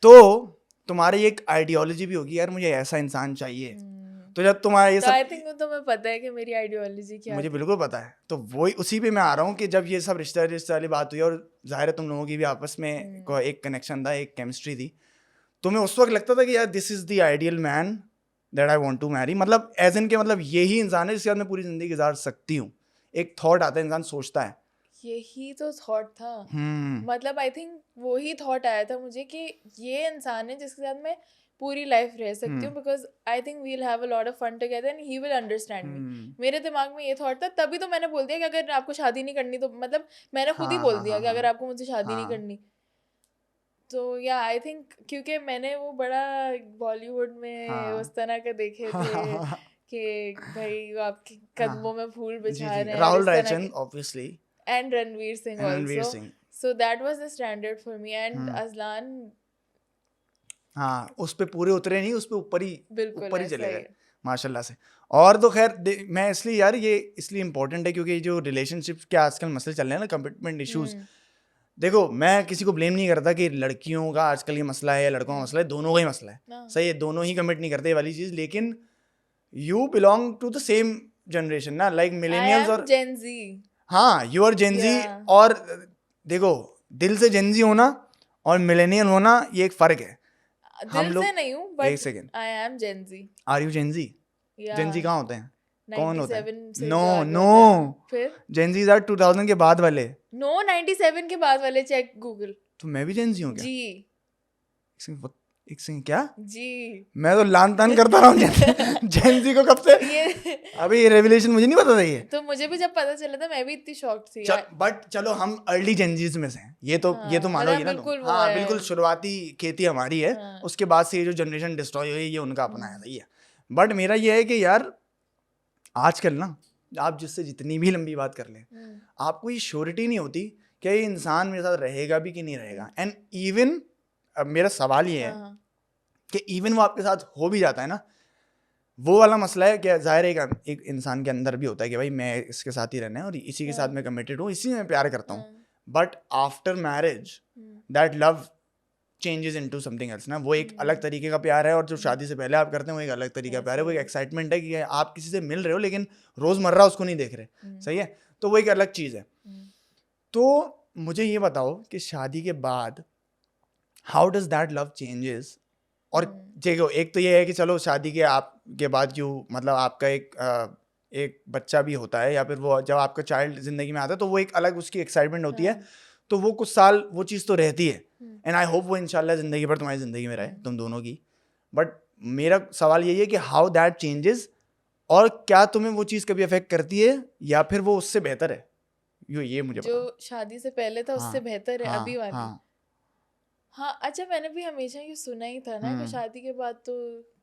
तो तुम्हारी एक आइडियोलॉजी भी होगी यार, मुझे ऐसा इंसान चाहिए। तो जब तुम्हारा ये तो सब, आई थिंक तुम्हें पता है कि मेरी आइडियोलॉजी क्या मुझे थी। बिल्कुल पता है, तो वही उसी पे मैं आ रहा हूँ कि जब ये सब रिश्ता रिश्ता वाली बात हुई और जाहिर है तुम लोगों की भी आपस में एक कनेक्शन था, एक केमिस्ट्री थी, तो मैं उस वक्त लगता था कि यार this is the ideal man that I want to marry. मतलब एज इन के मतलब यही इंसान है जिसके साथ मैं पूरी जिंदगी गुजार सकती हूँ। एक थॉट आता है, इंसान सोचता है। यही तो थॉट था, मतलब आई थिंक वही थॉट आया था मुझे कि ये इंसान है जिसके साथ मैं पूरी लाइफ रह सकती हूँ, because I think we will have a lot of fun together and he will understand me. मेरे दिमाग में ये थॉट था, तभी तो मैंने बोल दिया कि अगर आपको शादी नहीं करनी तो, मतलब मैंने खुद ही हाँ बोल हाँ दिया हाँ कि हाँ अगर आपको मुझसे शादी नहीं हाँ करनी तो या आई थिंक क्योंकि मैंने वो बड़ा बॉलीवुड में हाँ उस तरह के देखे थे हाँ कि भाई वो आपके हाँ कदमों में फूल जी बिछा जी, रहे हैं और राहुल इस तरह रायचंद के, ऑब्वियसly, and Ranveer Singh Ranveer also. Singh. So that was the standard for me, and hmm Aslan हाँ उस पे पूरे उतरे नहीं, उस पे बिल्कुल ऊपर ही ऐसा चले ही गए है। माशाल्लाह से। और तो खैर मैं इसलिए यार ये इसलिए इम्पोर्टेंट है क्योंकि जो रिलेशनशिप के आजकल मसले चल रहे हैं ना, कमिटमेंट इश्यूज, देखो मैं किसी को ब्लेम नहीं करता कि लड़कियों का आजकल ये मसला है या लड़कों का मसला है, दोनों का ही मसला है। हाँ। सही है, दोनों ही कमिट नहीं करते ये वाली चीज़, लेकिन you belong to the same generation ना, लाइक I मिलेनियल्स am और Gen Z. हाँ यू आर जेनजी। Yeah. और देखो दिल से जेनजी होना और मिलेनियल होना ये एक फ़र्क है। हम दिल लोग से नहीं हूँ, एक but second, I am Gen Z. Are you Gen Z? Gen Z Yeah. कहाँ होते हैं, कौन होता है? 97 से नो जो आगे नो, होते हैं फिर जेनजीज आर 2000 के बाद वाले। नो 97 के बाद वाले, चेक गूगल। तो मैं भी जेनजी हूँ क्या? जी एक सेकंड क्या? जी मैं तो लान तान करता रहा हूँ जेनजी को कब से। ये अभी ये रेवलेशन मुझे नहीं पता था ये। तो मुझे भी जब पता चला था मैं भी इतनी शॉक्ड थी। बट चलो हम अर्ली जेनजीज में से हैं, ये तो हाँ, मानोगी मतलब ना बिल्कुल तुम। वो हाँ है। बिल्कुल, शुरुआती खेती हमारी है, हाँ। उसके बाद से ये जो जनरेशन डिस्ट्रॉय हुई ये उनका अपनाया था ये। बट मेरा ये है कि यार आजकल ना आप जिससे जितनी भी लंबी बात कर लें, आपको ये श्योरिटी नहीं होती कि ये इंसान मेरे साथ रहेगा भी कि नहीं रहेगा। एंड इवन मेरा सवाल ये है हाँ कि इवन वो आपके साथ हो भी जाता है ना, वो वाला मसला है कि जाहिर है एक इंसान के अंदर भी होता है कि भाई मैं इसके साथ ही रहना है और इसी के साथ मैं कमिटेड हूँ, इसी में प्यार करता हूँ, but after marriage that love changes into something else ना। वो एक अलग तरीके का प्यार है, और जो शादी से पहले आप करते हैं वो एक अलग तरीके का प्यार है। वो एक एक्साइटमेंट है कि आप किसी से मिल रहे हो लेकिन रोजमर्रा उसको नहीं देख रहे, सही है, तो वो एक अलग चीज है। तो मुझे ये बताओ कि शादी के बाद how does that love changes. और देखो एक तो ये है कि चलो शादी के आपके बाद क्यों मतलब आपका एक बच्चा भी होता है, या फिर वो जब आपका चाइल्ड जिंदगी में आता है तो वो एक अलग उसकी एक्साइटमेंट होती है, तो वो कुछ साल वो चीज़ तो रहती है। एंड आई होप वो इंशाल्लाह ज़िंदगी भर तुम्हारी ज़िंदगी में रहे तुम दोनों की। बट मेरा सवाल यही है कि हाउ दैट चेंजेस, और क्या तुम्हें वो चीज़ कभी अफेक्ट करती है या फिर वो उससे बेहतर है? ये मुझे जो बताओ। शादी से पहले था उससे बेहतर है अभी वाली। हाँ अच्छा, मैंने भी हमेशा ये सुना ही था ना कि शादी के बाद तो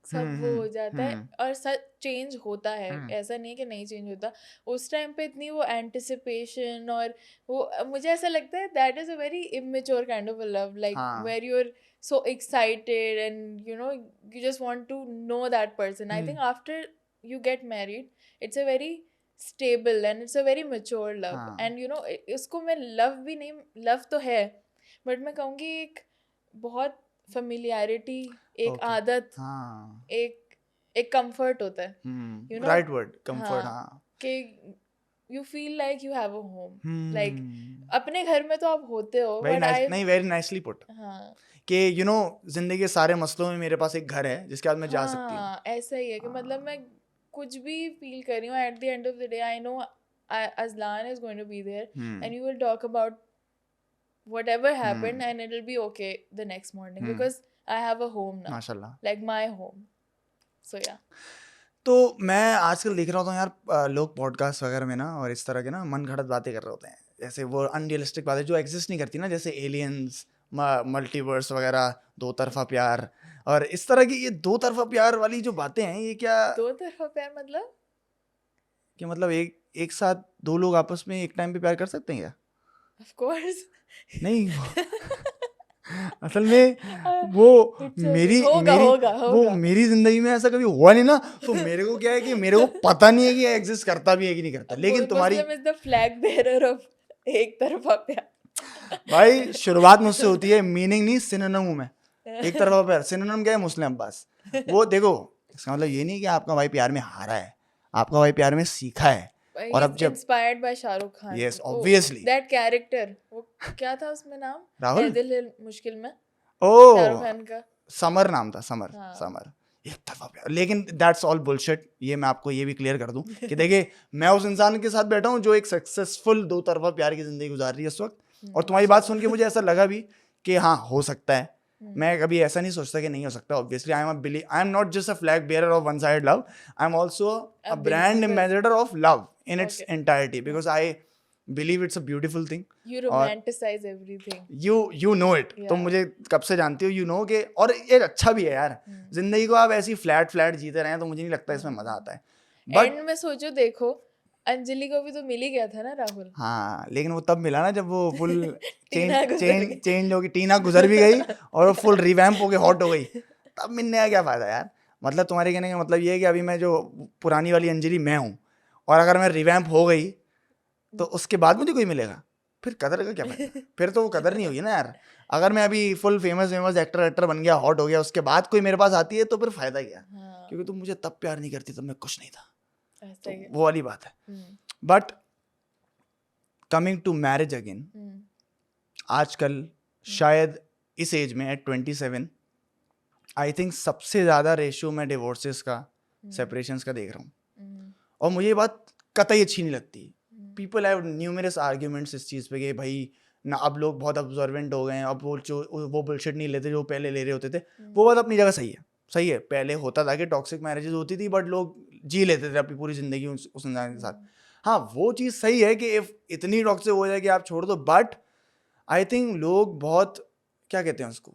सब वो हो जाता है, और सच चेंज होता है, ऐसा नहीं है कि नहीं चेंज होता। उस टाइम पे इतनी वो एंटिसिपेशन, और वो मुझे ऐसा लगता है that is a very immature kind of a love, like where you are so excited and you just want to know that person. I think after you get married it's a very stable and it's a very mature love, and इसको मैं love भी नहीं, love तो है but मैं कहूँगी एक बहुत फेमिलियरिटी, एक आदत, एक कंफर्ट होता है, राइट वर्ड, कंफर्ट। हाँ कि you feel like you have a home, like अपने घर में तो आप होते हो, वेरी बट नाइस, नहीं वेरी नाइसली पुट, हाँ कि जिंदगी के सारे मसलों में मेरे पास एक घर है जिसके बाद मैं जा सकती हूँ। ऐसा ही है कि मतलब मैं कुछ भी फील कर रही हूँ, at the end of the day I know Azlan is going to be there, and you will talk about whatever happened and it'll be okay the next morning because I have a home now, माशाल्लाह, like my home. So yeah. तो मैं आजकल देख रहा हूँ यार लोग podcast वगैरह में ना और इस तरह के ना मन घड़त बातें कर रहे होते हैं, जैसे वो अनरियलिस्टिक बातें जो एग्जिस्ट नहीं करती ना, जैसे एलियंस, मल्टीवर्स वगैरह, दो तरफा प्यार और इस तरह की। ये दो तरफा प्यार वाली जो बातें हैं ये क्या? दो तरफा प्यार मतलब कि मतलब एक साथ दो लोग आपस में एक टाइम पे प्यार कर सकते हैं क्या? Of course. नहीं असल में वो मेरी जिंदगी में ऐसा कभी हुआ नहीं ना, तो मेरे को क्या है कि मेरे को पता नहीं है कि एग्जिस्ट करता भी है कि नहीं करता। लेकिन तुम्हारी Muslim is the flag bearer of एक तरफा प्यार। भाई शुरुआत मुझसे होती है, मीनिंग नहीं सिनोनिम हूं मैं। एक तरफा प्यार सिनोनिम क्या है? मुस्लिम अब्बास। वो देखो इसका मतलब ये नहीं कि आपका भाई प्यार में हारा है, आपका भाई प्यार में सीखा है। और अब जब inspired by Shahrukh Khan, yes obviously that character, वो क्या था उसमें नाम? राहुल दिल है मुश्किल में ओ शाहरुख खान का समर नाम था, समर। समर एक तरफा प्यार, लेकिन दैट्स ऑल बुलशिट। ये मैं आपको ये भी क्लियर कर दूं कि देखिए मैं उस इंसान के साथ बैठा हूं जो एक सक्सेसफुल दो तरफा प्यार की जिंदगी गुजार रही है इस वक्त, और तुम्हारी बात सुन के मुझे ऐसा लगा भी कि हाँ हो सकता है। मैं कभी ऐसा नहीं सोचता कि नहीं हो सकता। Obviously I am not just a flag bearer of one side love, I am also a brand ambassador of love in its entirety, because I believe it's a beautiful thing. You romanticize everything. You know it. तुम मुझे कब से जानती हो, you know के, और ये अच्छा भी है यार। जिंदगी को आप ऐसी फ्लैट जीते रहे तो मुझे नहीं लगता इसमें मजा आता है। एंड में सोचो देखो अंजलि को भी तो मिल ही गया था ना राहुल। हाँ लेकिन वो तब मिला ना जब वो फुल चेंज होगी, टीना गुजर भी गई और वो फुल रिवैम्प हो गई, हॉट हो गई, तब मिलने का क्या फायदा यार। मतलब तुम्हारे कहने का मतलब ये है कि अभी मैं जो पुरानी वाली अंजलि मैं हूँ, और अगर मैं रिवैम्प हो गई तो उसके बाद मुझे कोई मिलेगा, फिर कदर का क्या फायदा? फिर तो वो कदर नहीं होगी ना यार। अगर मैं अभी फुल फेमस एक्टर बन गया, हॉट हो गया, उसके बाद कोई मेरे पास आती है तो फिर फायदा क्या? क्योंकि तुम मुझे तब प्यार नहीं करती, तब मैं कुछ नहीं था। तो वो वाली बात है। But coming to marriage again, आजकल शायद इस एज में एट 27 आई थिंक सबसे ज्यादा रेशियो में डिवोर्सेस का, सेपरेशंस का देख रहा हूँ, और मुझे ये बात कतई अच्छी नहीं लगती। पीपल हैव न्यूमरस आर्ग्यूमेंट्स इस चीज़ पे कि भाई ना अब लोग बहुत ऑब्जर्वेंट हो गए हैं, अब वो बुलशिट नहीं लेते जो पहले ले रहे होते थे। वो बात अपनी जगह सही है। पहले होता था कि टॉक्सिक मैरिजेस होती थी बट लोग जी लेते थे अपनी पूरी जिंदगी उस इंसान के साथ। हाँ वो चीज़ सही है कि इफ इतनी टॉक्सिक हो जाए कि आप छोड़ दो, बट आई थिंक लोग बहुत क्या कहते हैं उसको,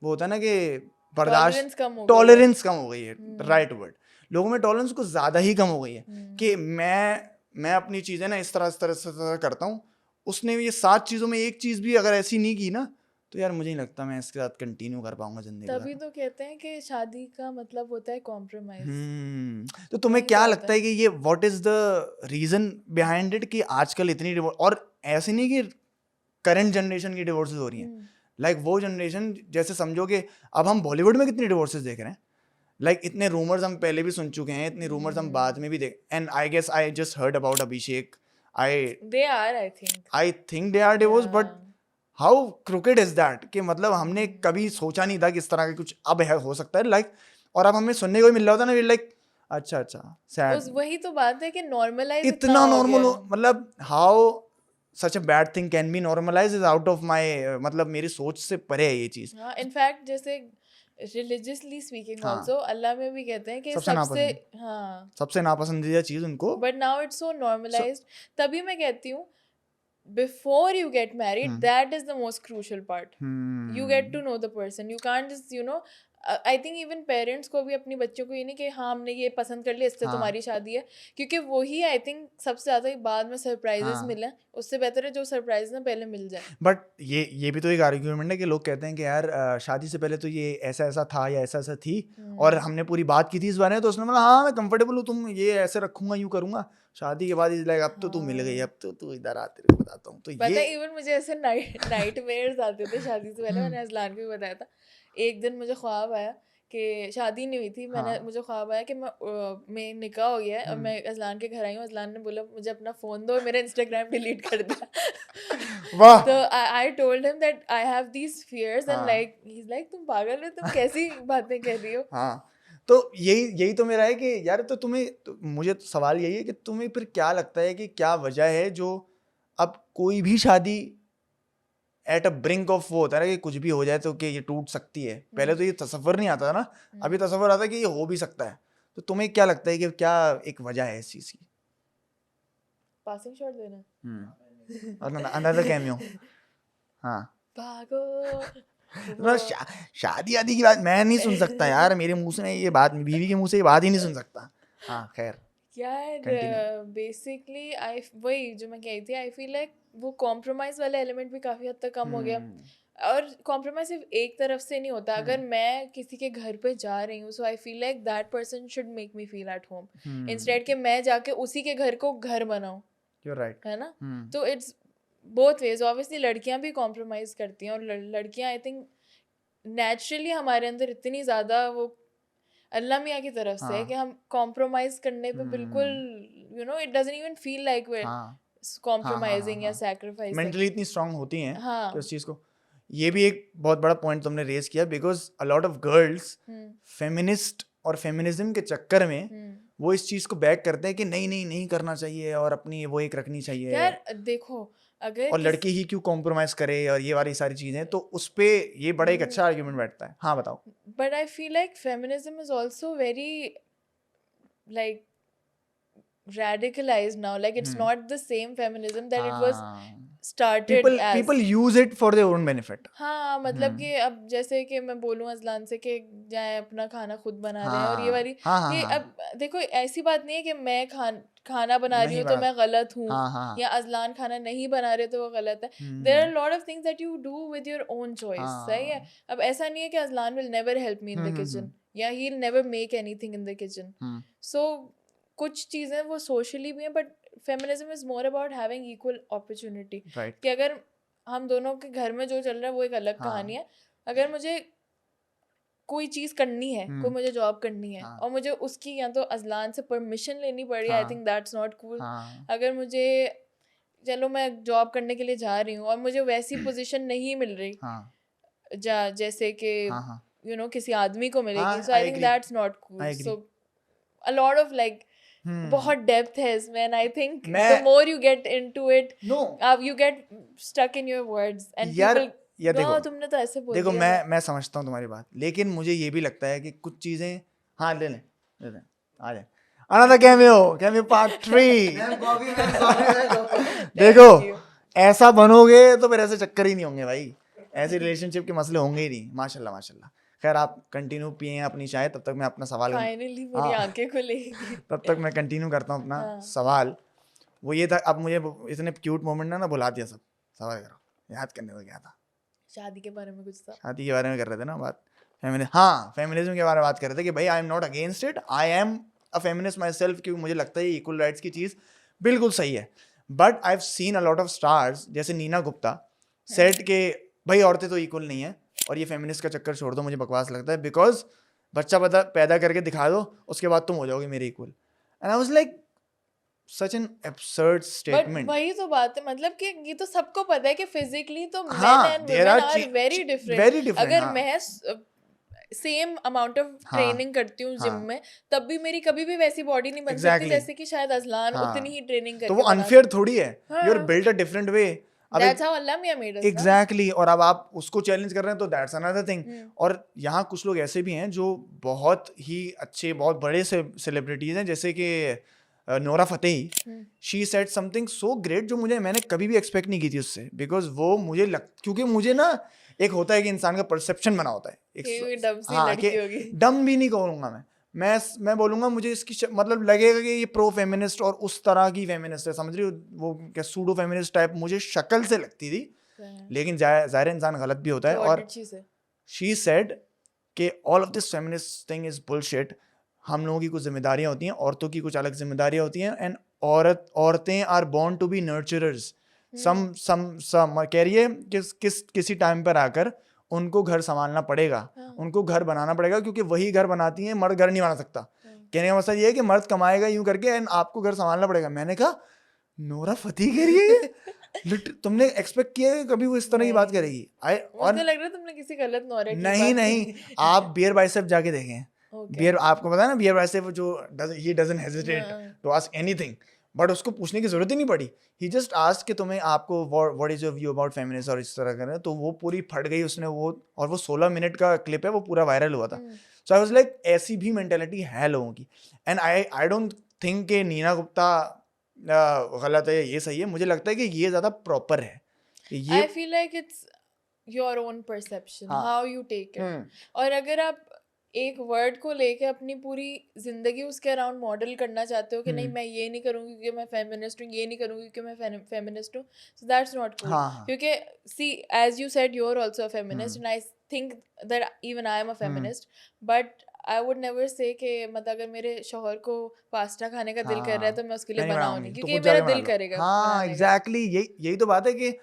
वो होता है ना कि बर्दाश्त, टॉलरेंस कम हो गई है, राइट वर्ड। लोगों में टॉलरेंस कुछ ज़्यादा ही कम हो गई है कि मैं अपनी चीज़ें ना इस तरह से करता हूँ उसने ये 7 चीज़ों में एक चीज़ भी अगर ऐसी नहीं की ना, तो यार मुझे नहीं लगता मैं इसके साथ कंटिन्यू कर पाऊंगा जिंदगी तभी भर। तो कहते हैं कि शादी का मतलब होता है कॉम्प्रोमाइज। तो तुम्हें वही तो क्या होता लगता है कि ये what is the reason behind it कि आजकल इतनी डिवोर्स, और ऐसे नहीं कि करंट जनरेशन की डिवोर्सेस हो रही हैं, लाइक वो जनरेशन, जैसे समझो कि अब हम बॉलीवुड में कितनी डिवोर्सेस देख रहे हैं, लाइक इतने रूमर्स हम पहले भी सुन चुके हैं, इतने रूमर्स हम बाद में भी देख, and I guess I just heard about Abhishek, I they are I think they are divorce, but how crooked is that कि मतलब हमने कभी सोचा नहीं था कि इस तरह का कुछ अब है, हो सकता है, लाइक और अब हमें सुनने को ही मिल रहा होता ना, लाइक अच्छा अच्छा सैड, वही तो बात है कि नॉर्मलाइज इतना इतना हो नॉर्मल गया हो, है। मतलब how such a bad thing can be normalize is out of my, मतलब मेरी सोच से परे है ये चीज। हाँ, इनफैक्ट जैसे रिलीजियसली स्पीकिंग हाँ, ऑल्सो अल्लाह में भी कहते हैं कि सबसे सबसे, नापसंद, हाँ, सबसे नापसंदीदा चीज उनको। But now it's so So, normalized. तभी मैं कहती हूँ before you get married that is the most crucial part. You get to know the person, you can't just I think even parents को भी अपनी बच्चों को ये नहीं कि हाँ हमने ये पसंद कर लिया इससे हाँ तुम्हारी शादी है, क्योंकि वही आई थिंक सबसे ज़्यादा बाद में सरप्राइजेस हाँ, मिले, उससे बेहतर है जो सरप्राइज ना पहले मिल जाए। बट ये भी तो एक आर्ग्यूमेंट है कि लोग कहते हैं कि यार शादी से पहले तो ये ऐसा ऐसा था या ऐसा ऐसा थी, और हमने पूरी बात की थी इस बारे में, तो उसने बोला हाँ मैं कंफर्टेबल हूँ, तुम ये ऐसे रखूंगा, यूँ करूंगा, शादी के बाद इज लाइक अब तो तू मिल गई, हाँ, अब तो तू इधर आ, तेरे को बताता हूँ, तो पता ये है इवन मुझे ऐसे नाइटमेयर्स आते थे शादी से पहले। मैंने अजलान को भी बताया था। एक दिन मुझे ख्वाब आया कि शादी नहीं हुई थी, मुझे ख्वाब आया कि मैं निकाह हो गया है और मैं अजलान के घर आई हूँ। अजलान ने बोला मुझे अपना फ़ोन दो, मेरा इंस्टाग्राम डिलीट कर दिया। वाह, तो I told him that I have these fears and हाँ लाइक ही इज लाइक तुम पागल हो, तुम कैसी बातें कर रही हो। हाँ, तो यही तो मेरा है कि यार, तो तुम्हें तो मुझे तो सवाल यही है कि तुम्हें फिर क्या लगता है कि क्या वजह है जो अब कोई भी शादी एट अ ब्रिंक ऑफ, वो होता है ना कि कुछ भी हो जाए तो कि ये टूट सकती है, पहले तो ये तसव्वुर नहीं आता था ना, अभी तसव्वुर आता है कि ये हो भी सकता है, तो तुम्हें क्या लगता है कि क्या एक वजह है इस चीज की? पासिंग शॉट देना। Another cameo. हाँ, भागो तो वो शादी आदि की बात मैं नहीं सुन सकता यार, मेरे मुंह से ये बात, बीवी के मुंह से ये बात ही नहीं सुन सकता। हाँ खैर, यार कंटिन्यू। बेसिकली आई वही जो मैं कही थी, आई फील लाइक वो कॉम्प्रोमाइज वाला एलिमेंट भी काफ़ी हद तक कम हो गया। और कॉम्प्रोमाइज सिर्फ एक तरफ से नहीं होता। अगर मैं किसी के घर पे जा रही हूँ so I feel like that person should make me feel at home, instead के मैं जाके उसी के घर को घर बनाऊँ, यू राइट। है ना। तो इट्स बोथ वेज। ऑब्वियसली लड़कियां भी कॉम्प्रोमाइज़ करती हैं, और लड़कियां आई थिंक नेचुरली हमारे अंदर इतनी ज़्यादा वो अल्लाह मियाँ की तरफ से है कि हम कॉम्प्रोमाइज़ करने पे बिल्कुल it doesn't even feel like way हाँ कॉम्प्रोमाइजिंग या सैक्रिफाइसिंग। मेंटली इतनी स्ट्रांग होती हैं कि हाँ। उस चीज़ को, ये भी एक बहुत बड़ा पॉइंट तुमने रेज किया, because a lot of girls feminist और फेमिनिज्म के चक्कर में वो इस चीज़ को बैक करते हैं कि नहीं नहीं नहीं करना चाहिए और अपनी वो एक रखनी चाहिए, यार देखो अगर और लड़की ही क्यों कॉम्प्रोमाइज करे, और ये वाली सारी चीज़ें, तो उस पे ये बड़ा एक अच्छा आर्ग्यूमेंट बैठता है। हाँ बताओ। But I feel like feminism is also very like radicalized now, like it's not the same feminism that it was started as. people use it for their own benefit. हाँ, मतलब कि अब जैसे कि मैं बोलूँ अजलान से कि जाए अपना खाना खुद बना रहे हैं, और ये वाली ये अब देखो ऐसी बात नहीं है कि मैं खाना बना रही हूँ तो मैं गलत हूँ, या अजलान खाना नहीं बना रहे तो वो गलत है। There are lot of things that you do with your own choice, सही है। अब ऐसा नहीं है कि Azlan will never help me in the kitchen, या he will never make anything in the kitchen. So कुछ चीज़ें वो सोशली भी हैं, but feminism is more about having equal opportunity, कि अगर हम दोनों के घर में जो चल रहा है वो एक अलग कहानी है। अगर मुझे कोई चीज़ करनी है, कोई मुझे जॉब करनी है, और मुझे उसकी या तो अजलान से परमिशन लेनी पड़ी, आई थिंक दैट्स नॉट कूल। अगर मुझे चलो मैं जॉब करने के लिए जा रही हूँ और मुझे वैसी पोजीशन नहीं मिल रही जैसे कि किसी आदमी को मिलेगी, so I think that's not cool. So a lot of like बहुत डेप्थ है इसमें, and I think the more you get into it you get stuck in your words and people देखो तुमने तो ऐसे बोल देखो दिया। मैं समझता हूँ तुम्हारी बात, लेकिन मुझे ये भी लगता है कि कुछ चीजें, हाँ ले लें आ जाए another cameo part 3। देखो ऐसा बनोगे तो फिर ऐसे चक्कर ही नहीं होंगे भाई, ऐसे रिलेशनशिप के मसले होंगे ही नहीं। माशाल्लाह माशाल्लाह। खैर आप कंटिन्यू पिए अपनी चाय, तब तक मैं अपना सवाल फाइनली मेरी आंखें खुलेगी। तब तक मैं कंटिन्यू करता हूँ अपना सवाल। वो ये था, अब मुझे इतने क्यूट मोमेंट ना भुला दिया सब, सवाल करो याद करने को क्या था, शादी के बारे में कुछ था, शादी के बारे में कर रहे थे ना बात, हाँ फेमिनिज्म के बारे में बात कर रहे थे कि भाई आई am not against it, I am a feminist my self, क्योंकि मुझे लगता है इक्वल राइट्स की चीज़ बिल्कुल सही है, but I have seen a lot of stars जैसे नीना गुप्ता सेट के भाई औरतें तो इक्वल नहीं है और ये फेमिनिस्ट का चक्कर छोड़ दो, मुझे बकवास लगता है, बिकॉज बच्चा पैदा करके दिखा दो उसके बाद तुम हो जाओगे मेरे equal, and I was like such an absurd but statement. वही तो बात है, मतलब कि ये तो सबको पता है कि फिजिकली तो मेन हाँ and there women are are very different. Very different, अगर हाँ मैं सेम अमाउंट ऑफ हाँ ट्रेनिंग करती हूँ जिम हाँ में, तब भी मेरी कभी भी वैसी बॉडी नहीं बन सकती एग्जैक्टली, जैसे कि शायद अजलान हाँ उतनी ही ट्रेनिंग तो वो करके बना अनफेयर सकती। थोड़ी है, यू आर हाँ, बिल्ट अ डिफरेंट वे। अब दैट्स हाउ अल्लाह मियां मेड अस ना। एग्जैक्टली, और अब आप उसको चैलेंज कर रहे हैं तो दैट्स अनदर थिंग। हम्म, और यहाँ कुछ लोग ऐसे भी हैं जो बहुत ही अच्छे बहुत बड़े से सेलिब्रिटीज हैं, जैसे कि Nora Fatehi, hmm, she said something so great जो मैंने कभी भी एक्सपेक्ट नहीं की थी उससे, बिकॉज वो मुझे क्योंकि मुझे ना एक होता है कि इंसान का परसेप्शन बना होता है कि ये एक, डम सी हाँ कि लड़की होगी। डम भी नहीं कहूँगा मैं बोलूंगा मुझे इसकी मतलब लगेगा कि ये प्रो फेमिनिस्ट और उस तरह की फेमिनिस्ट है, समझ रही हो, वो क्या सूडो फेमिनिस्ट टाइप मुझे शक्ल से लगती थी, लेकिन जाहिर इंसान गलत भी होता है। So what और did she say? She said कि all of this feminist thing is bullshit, हम लोगों की कुछ जिम्मेदारियां होती हैं, औरतों की कुछ अलग जिम्मेदारियां होती हैं, एंड औरतें आर बोर्न टू बी नर्चरर्स, सम कह रही है किसी टाइम पर आकर उनको घर संभालना पड़ेगा, हाँ, उनको घर बनाना पड़ेगा, क्योंकि वही घर बनाती हैं, मर्द घर नहीं बना सकता। हाँ, कहने का मतलब ये है कि मर्द कमाएगा यूं करके एंड आपको घर संभालना पड़ेगा। मैंने कहा नोरा फतेही कह रही है तुमने एक्सपेक्ट किया है कभी वो इस तरह की बात नहीं, करेगी? मुझे तो लग रहा है तुमने किसी गलत नौरे की नहीं बात नहीं, की। आप बियर बाइसेप जाके देखें, ओके, बियर आपको पता है ना, बियर बाइसेप जो ही डजंट हेजिटेट हाँ, टू आस्क एनीथिंग, बट उसको पूछने की जरूरत ही नहीं पड़ी, ही जस्ट आस्क्ड कि तुम्हें आपको what is your view about feminism और इस तरह कर रहे हैं, तो वो पूरी फट गई उसने वो, और वो 16 मिनट का क्लिप है, वो पूरा वायरल हुआ था। सो आई वाज लाइक ऐसी भी मेंटेलिटी है लोगों की, एंड आई डोंट थिंक कि नीना गुप्ता गलत है ये सही है, मुझे लगता है कि ये ज्यादा प्रॉपर है ये। I feel like it's your own perception, हाँ how you take it. और अगर आप एक वर्ड को लेके अपनी पूरी जिंदगी उसके अराउंड मॉडल करना चाहते हो कि नहीं मैं ये नहीं करूँगी क्योंकि मैं फेमिनिस्ट हूँ, ये नहीं करूँगी क्योंकि मैं फेमिनिस्ट हूँ, सो दैट्स नॉट कूल। हाँ क्योंकि see as you said you are also a feminist and I think that even I am a feminist, but I would never say कि मतलब अगर मेरे शौहर को पास्ता खाने का दिल कर रहा है तो मैं उसके लिए नहीं बनाऊँ बनाऊंगी नहीं, तो क्योंकि खुद मेरा जाके बना दिल लो। करेगा हाँ बनाने का। एग्जैक्टली, यही तो बात है कि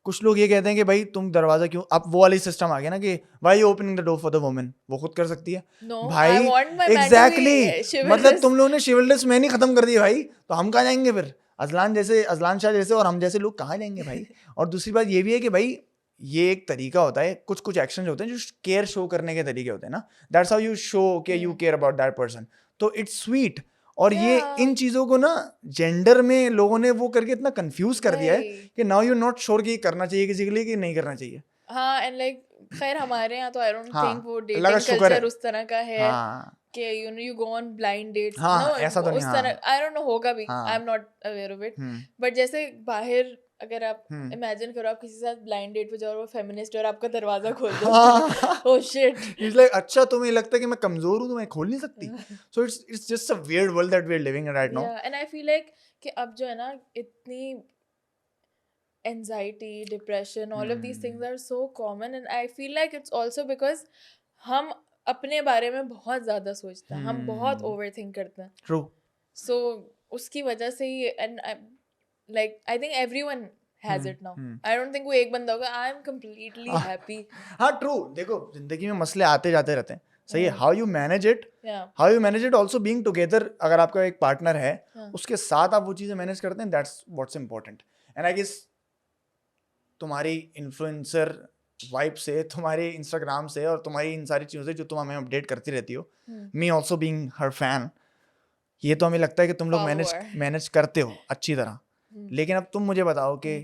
कुछ लोग ये कहते हैं कि भाई तुम दरवाजा क्यों, अब वो वाली सिस्टम आ गया ना कि भाई opening the door for the woman, वो खुद कर सकती है No, I भाई। want my man to be exactly मतलब chivalrous. तुम लोगों ने शिवलेस मैन ही खत्म कर दिया भाई, तो हम कहाँ जाएंगे फिर? अजलान शाह जैसे और हम जैसे लोग कहाँ जाएंगे भाई? और दूसरी बात ये भी है कि भाई ये एक तरीका होता है, कुछ एक्शन होते हैं जो केयर शो करने के तरीके होते हैं ना, दैट्स हाउ यू शो कि you care about that person, तो इट्स स्वीट। और ये Yeah, इन चीजों को ना जेंडर में लोगों ने वो करके इतना कंफ्यूज कर दिया है वही। कि नाउ यू नॉट श्योर कि करना चाहिए किसी के लिए कि नहीं करना चाहिए। हाँ, एंड लाइक खैर हमारे यहाँ तो आई डोंट हाँ थिंक वो अल्लाह का डेटिंग शुक्र कल्चर है। उस तरह का है हाँ कि you know you go on blind dates, हाँ नो ऐसा तो नहीं, उस हाँ तरह आई डोंट नो होगा भी, आई एम हाँ not aware of it, hmm but जैसे बाहर अगर आप हम्म इमेजिन करो आप किसी के साथ ब्लाइंड डेट पे जाओ और वो फेमिनिस्ट है और आपका दरवाजा खोल दो, हाँ ओह शिट। इट्स लाइक अच्छा तुम्हें लगता है कि मैं कमजोर हूँ तो मैं खोल नहीं सकती, so it's just a weird world that we are living in right now. या एंड आई फील लाइक कि अब जो है ना इतनी anxiety, depression, all of these things are so common, and I feel like it's also because हम अपने बारे में बहुत ज़्यादा सोचते हैं, हम बहुत overthink करते हैं, ट्रू so उसकी वजह से ही, and like I think everyone has it now. I don't think कोई एक बंदा होगा I am completely happy. हाँ ट्रू, देखो जिंदगी में मसले आते जाते रहते हैं, सही है, how you manage it, Yeah, how you manage it also being together, अगर आपका एक पार्टनर है हाँ, उसके साथ आप वो चीज़ें मैनेज करते हैं, that's what's important. And I guess तुम्हारी इन्फ्लुएंसर वाइब से, तुम्हारे इंस्टाग्राम से और तुम्हारी इन सारी चीज़ों से जो तुम हमें अपडेट करती रहती हो, मी ऑल्सो बीइंग हर फैन, ये तो हमें लगता है कि तुम लोग follower. मैनेज करते हो अच्छी तरह। लेकिन अब तुम मुझे बताओ कि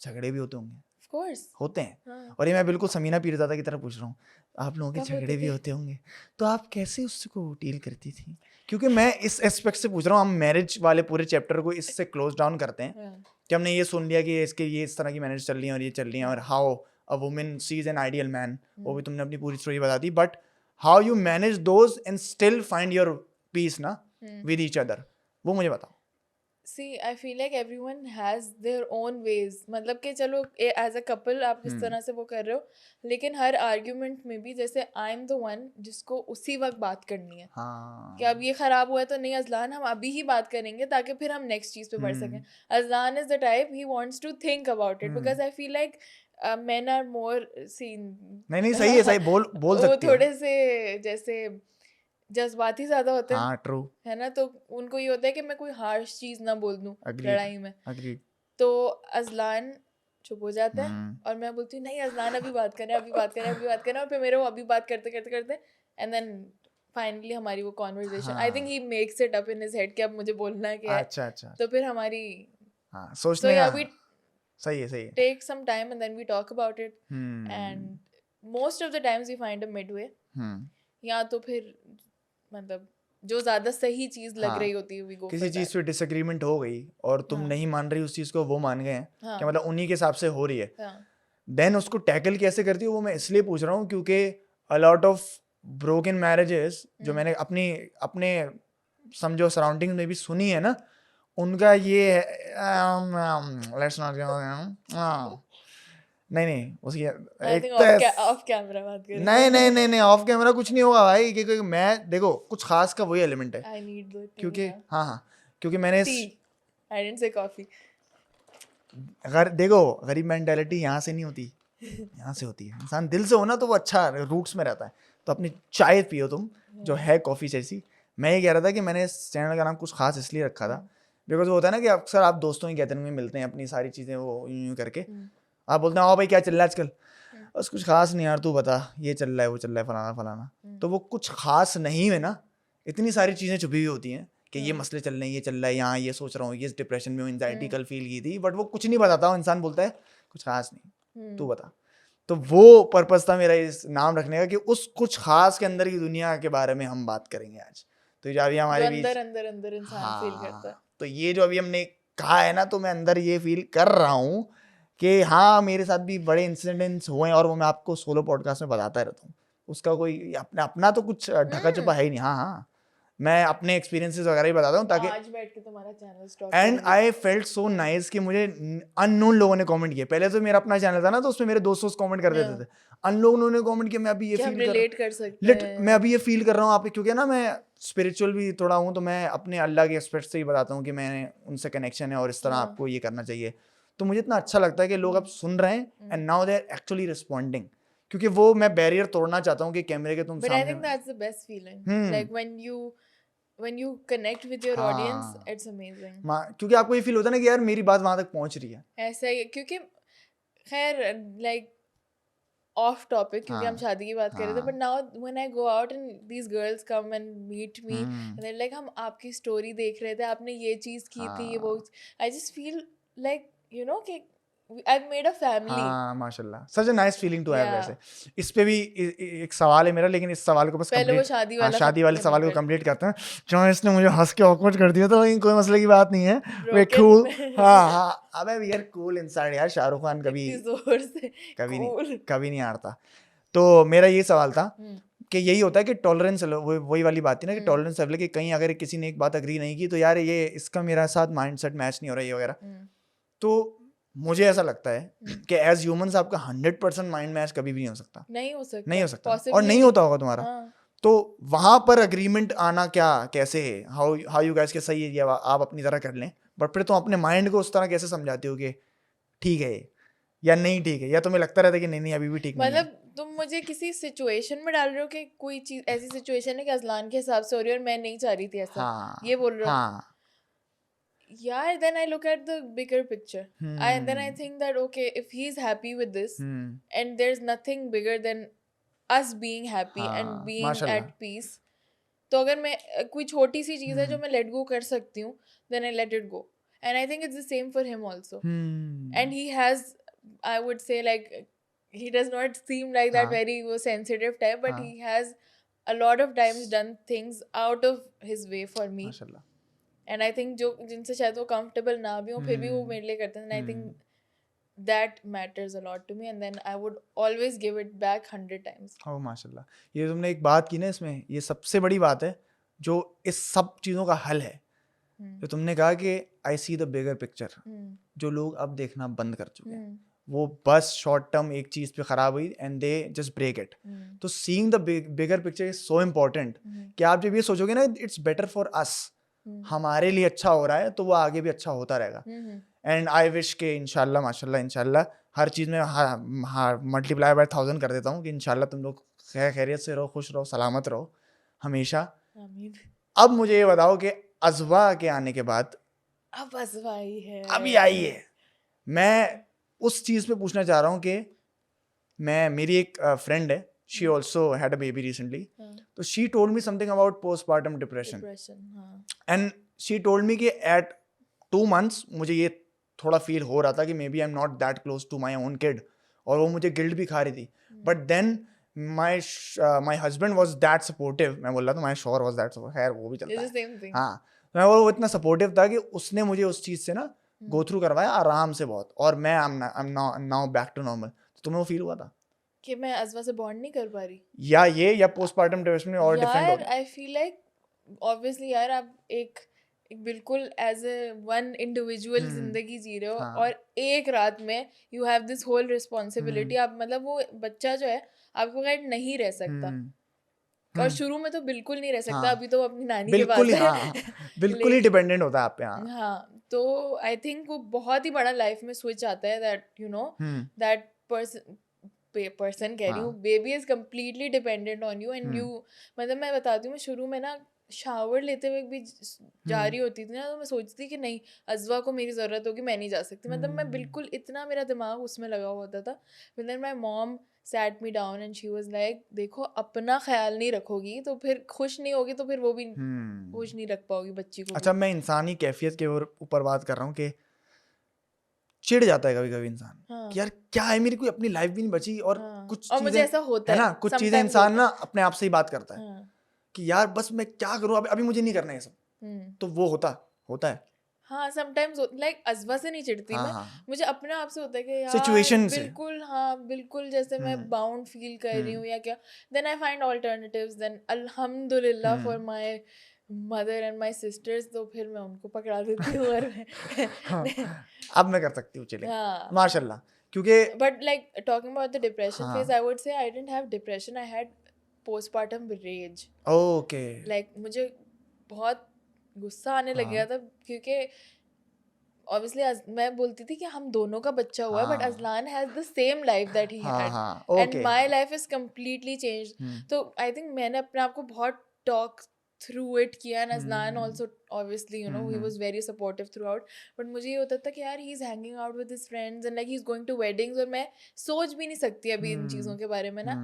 झगड़े भी होते होंगे? Of course. होते हैं। हाँ, और ये मैं बिल्कुल समीना पीरज़ादा की तरह पूछ रहा हूँ, आप लोगों के कब झगड़े होते भी थे? होते होंगे, तो आप कैसे उसको डील करती थी? क्योंकि मैं इस एस्पेक्ट से पूछ रहा हूँ, हम मैरिज वाले पूरे चैप्टर को इससे क्लोज डाउन करते हैं हाँ, कि हमने ये सुन लिया कि इसके ये इस तरह की मैरिज चल रही है और ये चल रही है, और how a woman sees an ideal man, वो भी तुमने अपनी पूरी स्टोरी बता दी, but how you manage those and still find your peace ना विद ईच अदर, वो मुझे बताओ। See, I feel like everyone has their own ways. मतलब कि चलो एज अ कपल आप किस तरह से वो कर रहे हो, लेकिन हर आर्ग्यूमेंट में भी जैसे आई एम द वन जिसको उसी वक्त बात करनी है कि अब ये खराब हुआ है तो नहीं अजलान हम अभी ही बात करेंगे ताकि फिर हम नेक्स्ट चीज पे बढ़ सकें. Azlan is the type he wants to think about it because I feel like men are more seen. नहीं सही है, सही बोल वो सकती हो. थोड़े से जैसे जज्बाती ज्यादा होते हैं. हाँ ट्रू. है ना, तो उनको ये होता है कि मैं कोई हार्श चीज ना बोल दूं लड़ाई में. Agreed. तो अजलान चुप हो जाता है और मैं बोलती हूँ नहीं अजलान अभी बात करें अभी बात करें अभी बात करें, और फिर मेरे वो अभी बात करते करते करते एंड देन फाइनली हमारी वो conversation, I think he makes it up in his head कि अब मुझे बोलना है क्या है. अच्छा. तो फिर हमारी सोचने या का वी सही है take some time and then we talk about it. And most of the times we find a midway. या तो फिर मतलब जो ज्यादा सही चीज लग रही होती है we go किसी चीज पे डिसएग्रीमेंट हो गई और तुम नहीं मान रही उस चीज को, वो मान गए हैं कि मतलब उन्हीं के हिसाब से हो रही है, देन उसको टैकल कैसे करती हो वो मैं इसलिए पूछ रहा हूँ क्योंकि अ लॉट ऑफ ब्रोकन मैरिजेस जो मैंने अपने समझो सराउंडिंग में भी सुनी है ना, उनका ये लेट्स नॉट नहीं उसकी ऑफ कैमरा बात करेंगे. नहीं ऑफ कैमरा कुछ नहीं होगा भाई, क्योंकि मैं देखो कुछ खास का वही एलिमेंट है. I need the क्योंकि क्योंकि मैंने I didn't say coffee. अगर देखो गरीब मेंटालिटी यहाँ से नहीं होती, यहाँ से होती है. इंसान दिल से हो ना तो वो अच्छा रूट्स में रहता है. तो अपनी चाय पियो तुम जो है कॉफ़ी जैसी. मैं ये कह रहा था कि मैंने इस चैनल का नाम कुछ खास इसलिए रखा था बिकॉज वो होता है ना कि अक्सर आप दोस्तों की गैदरिंग में मिलते हैं अपनी सारी चीज़ें वो यूँ करके आप बोलते हैं भाई क्या चल रहा है आजकल, बस कुछ खास नहीं यार तू बता ये चल रहा है वो चल रहा है फलाना फलाना. तो वो कुछ खास नहीं है ना, इतनी सारी चीज़ें छुपी हुई होती हैं कि ये मसले चल रहे हैं, ये चल रहा है, यहाँ ये सोच रहा हूँ, ये डिप्रेशन में हूँ, एंजाइटी कल फील की थी, बट वो कुछ नहीं बताता. इंसान बोलता है कुछ खास नहीं तू बता. तो वो पर्पस था मेरा इस नाम रखने का कि उस कुछ खास के अंदर की दुनिया के बारे में हम बात करेंगे आज. तो जो अभी हमारे बीच अंदर इंसान फील करता है. तो ये जो अभी हमने कहा है ना, तो मैं अंदर ये फील कर रहा हूँ कि हाँ मेरे साथ भी बड़े इंसिडेंट्स हुए हैं और वो मैं आपको सोलो पॉडकास्ट में बताता रहता हूँ. उसका कोई अपना तो कुछ ढका छुपा है ही नहीं. हाँ मैं अपने एक्सपीरियंसेस वगैरह ही बताता हूँ ताकि आज बैठ के तुम्हारा channel stock. And I felt so nice कि मुझे अननोन लोगों ने कमेंट किया. पहले तो मेरा अपना चैनल था ना तो उसमें मेरे दोस्तों कमेंट कर देते थे. अननोन ने कमेंट किया. मैं अभी ये फील रिलेट कर सकते हैं. मैं अभी ये फील कर रहा हूँ आप, क्योंकि ना मैं स्पिरिचुअल भी थोड़ा हूँ तो मैं अपने अल्लाह के एस्पेक्ट से ही बताता हूँ कि मैंने उनसे कनेक्शन है और इस तरह आपको ये करना चाहिए. तो मुझे इतना अच्छा लगता है कि लोग अब सुन रहे हैं and now they are actually responding, क्योंकि वो मैं बैरियर तोड़ना चाहता हूँ कि कैमरे के तुम सामने. But I think that's the best feeling. Like when you connect with your audience, it's amazing. क्योंकि आपको ये फील होता है ना कि यार मेरी बात वहां तक पहुंच रही है. ऐसा ही क्योंकि खैर like off topic क्योंकि हम शादी की बात कर रहे थे, but now when I go out and these girls come and meet me and they're like हम आपकी स्टोरी देख रहे थे, आपने ये चीज की थी, ये वो, I just feel like you know कि I've made a family. हाँ माशाल्लाह, such a nice feeling to have. वैसे इस पे भी एक सवाल है मेरा, लेकिन इस सवाल को बस पहले वो शादी वाले सवाल को कंप्लीट करते हैं. जो इसने मुझे हंस के ऑकवर्ड कर दिया था, लेकिन कोई मसले की बात नहीं है. वे कूल. हाँ अबे वी आर कूल इनसाइड यार. शाहरुख खान कभी नहीं हारता. तो मेरा ये सवाल था कि यही होता है कि टॉलरेंस, वही वाली बात थी ना कि टॉलरेंस लेवल कि कहीं अगर किसी ने एक बात अग्री नहीं की तो यार ये इसका मेरा साथ माइंडसेट मैच नहीं हो रहा है वगैरह. तो मुझे ऐसा लगता है कि एज ह्यूमंस आपका 100% माइंड मैच कभी भी नहीं हो सकता. नहीं हो सकता और नहीं होता होगा तुम्हारा. तो वहां पर अग्रीमेंट आना कैसे है, हाउ यू गाइस के सही है या आप अपनी तरह कर लें, बट फिर तुम अपने माइंड को उस तरह कैसे समझाते हो कि ठीक है या नहीं ठीक है, या तुम्हें लगता रहता है कि नहीं अभी भी ठीक नहीं है. मतलब तुम मुझे किसी सिचुएशन में डाल रहे हो कि कोई चीज ऐसी सिचुएशन है कि अजलान के हिसाब से हो रही है और मैं नहीं चाह रही थी ऐसा. ये बोल रहे हो. Yeah, then I look at the bigger picture. And then I think that okay, if he's happy with this and there's nothing bigger than us being happy and being at peace, तो अगर मैं कोई छोटी सी चीज है जो मैं let go कर सकती हूँ, then I let it go. And I think it's the same for him also. And he has, I would say, like he does not seem like that very sensitive type, but he has a lot of times done things out of his way for me. Mashallah. And I think जो जिनसे शायद वो comfortable ना भी हो फिर भी वो मेरे लिए करते हैं. And I think that matters a lot to me. And then I would always give it back 100 times. Oh माशाल्लाह. ये तुमने एक बात की ना, इसमें ये सबसे बड़ी बात है जो इस सब चीज़ों का हल है. तो तुमने कहा कि आई सी द बिगर पिक्चर, हम्म, जो लोग अब देखना बंद कर चुके हैं, हम्म, वो बस शॉर्ट टर्म एक चीज पे खराब हुई and they just break it. Hmm, तो seeing the bigger picture is so important hmm, कि आप जब ये सोचोगे ना it's better for us, hmm, हमारे लिए अच्छा हो रहा है तो वो आगे भी अच्छा होता रहेगा। हम्म, एंड आई विश के इंशाल्लाह माशाल्लाह इंशाल्लाह हर चीज़ में मल्टीप्लाई बाय 1000 कर देता हूँ कि इंशाल्लाह तुम लोग खैरियत से रहो, खुश रहो, सलामत रहो हमेशा। आमीन। अब मुझे ये बताओ कि अज़वा के आने के बाद अब अजवाई है। अभी आई है, मैं उस चीज़ पे पूछना चाह रहा हूँ कि मेरी एक फ्रेंड है, she also had a baby recently, तो she told me something about postpartum depression depression, हाँ, एंड शी टोल्ड मी कि एट 2 months मुझे ये थोड़ा फील हो रहा था कि maybe I am not that close to my own kid, और वो मुझे गिल्ट भी खा रही थी। But then my husband was that supportive, मैं बोल रहा था माई शोर वॉज दैट, खैर वो भी चलता इट्स द है। Same thing. हाँ, तो मैं वो इतना सपोर्टिव था कि उसने मुझे उस चीज़ से ना गो थ्रू करवाया आराम से बहुत, और मैं I am now back to normal. तो तुम्हें वो फील हुआ था कि मैं अजवा से बॉन्ड नहीं कर पा रही या ये या पोस्टपार्टम डिप्रेशन में और डिफरेंट यार। होता? आई फील लाइक ऑब्वियसली यार, आप एक बिल्कुल एज ए वन इंडिविजुअल जिंदगी जी रहे हो, हाँ। और एक रात में you have this whole responsibility. आप मतलब वो बच्चा जो है आपको गाइड नहीं रह सकता, और शुरू में तो बिल्कुल नहीं रह सकता, हाँ, अभी तो वो अपनी नानी के बिल्कुल पास ही, है। हाँ बिल्कुल ही लेकिन डिपेंडेंट होता है आप पे। हाँ। हाँ, तो आई थिंक वो बहुत ही बड़ा लाइफ में स्विच आता है, that you know that person कह रही हूँ, हाँ। Baby is completely dependent on you and you. मतलब मैं बताती हूँ, मैं शुरू में ना शावर लेते हुए भी जा रही होती थी ना, तो मैं सोचती थी कि नहीं, अजवा को मेरी ज़रूरत होगी, मैं नहीं जा सकती। मतलब मैं बिल्कुल इतना मेरा दिमाग उसमें लगा हुआ होता था। फिर then my mom sat me down and she was like, देखो अपना ख्याल नहीं रखोगी तो फिर खुश नहीं होगी, तो फिर वो भी खुश नहीं रख पाओगी बच्ची को अच्छा, भी। मैं इंसानी कैफियत के ऊपर बात कर रहा हूँ कि चिढ़ जाता है कभी कभी इंसान हाँ, कि यार क्या है, मेरी कोई अपनी लाइफ भी नहीं बची, और हाँ, कुछ और मुझे चीजें ऐसा होता है ना, है, कुछ चीजें समटाइम्स इंसान होता ना है। अपने आप से ही बात करता है हाँ, कि यार बस मैं क्या करूँ, अभी अभी मुझे नहीं करना है ये सब। तो वो होता है। हाँ, समटाइम्स लाइक अजवा से नहीं चिढ़ती हाँ मैं, हाँ, मुझे अपने आप से होता है कि यार सिचुएशन से। बिल्कुल, हाँ बिल्कुल, जैसे मैं बाउंड फील कर रही हूँ या क्या। Then I find alternatives, then अल्हम्दुलिल्लाह for my mother and my sisters, तो फिर मैं उनको पकड़ा देती हूँ और हाँ, अब मैं कर सकती हूँ चिलिंग, हाँ। माशाल्लाह, क्योंकि but like talking about the depression phase, हाँ। I would say I didn't have depression, I had postpartum rage. Okay. Like मुझे बहुत गुस्सा आने लग गया हाँ था, क्योंकि ऑब्वियसली मैं बोलती थी कि हम दोनों का बच्चा हुआ है, बट हाँ Azlan has the same life that he हाँ हैड, हाँ, and okay. My life is completely changed. तो आई थिंक मैंने अपने आप को बहुत टॉक थ्रू इट किया, and Azlan also obviously you know he was very supportive throughout. But मुझे ये होता था कि यार he is hanging out with his friends and like he is going to weddings, और मैं सोच भी नहीं सकती अभी इन चीज़ों के बारे में ना,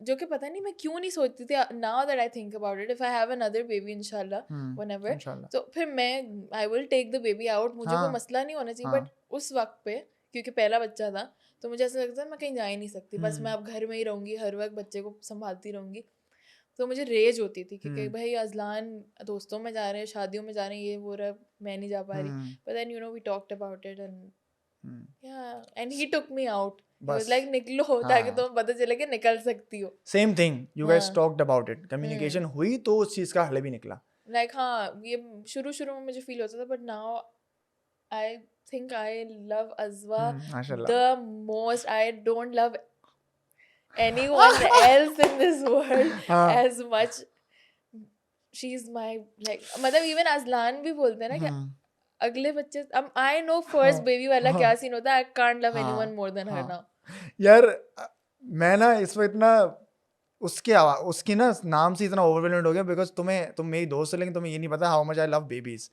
जो कि पता नहीं मैं क्यों नहीं सोचती थी। Now that I think about it, if I have another baby इंशाल्लाह व्हेनेवर, इंशाल्लाह। तो फिर मैं I will take the baby out, मुझे कोई हाँ मसला नहीं होना चाहिए। हाँ। बट उस वक्त पे, क्योंकि पहला बच्चा था, तो मुझे ऐसा लगता है मैं कहीं जा ही नहीं सकती, बस मैं अब घर में ही रहूंगी, हर वक्त बच्चे को संभालती रहूंगी। तो मुझे रेज होती थी कि भाई अजलान दोस्तों में जा रहे हैं, शादियों में जा रहे हैं, ये वो रहा, मैं नहीं जा पा रही। But then you know we talked about it and yeah and he took me out, he was बस। लाइक निकलो, ताकि तुम्हें पता चले कि निकल सकती हो। सेम थिंग, यू गाइस हाँ, टॉक्ड अबाउट इट, कम्युनिकेशन हुई तो उस चीज का हल भी निकला। लाइक हाँ, ये शुरू शुरू में मुझे फील होता था, but now I think I love Azwa माशाल्लाह। The most. I don't love anyone else in this world हाँ as much. She's my like, मतलब even अजलान भी बोलते हैं ना कि अगले बच्चे, I know first baby वाला क्या सीन होता है, I can't love anyone more than her now. यार मैं ना इस वक्त इतना उसकी ना नाम से इतना ओवरवेलमेड हो गया, बिकॉज तुम मेरी दोस्त हो, लेकिन तुम्हें ये नहीं पता how much I love babies.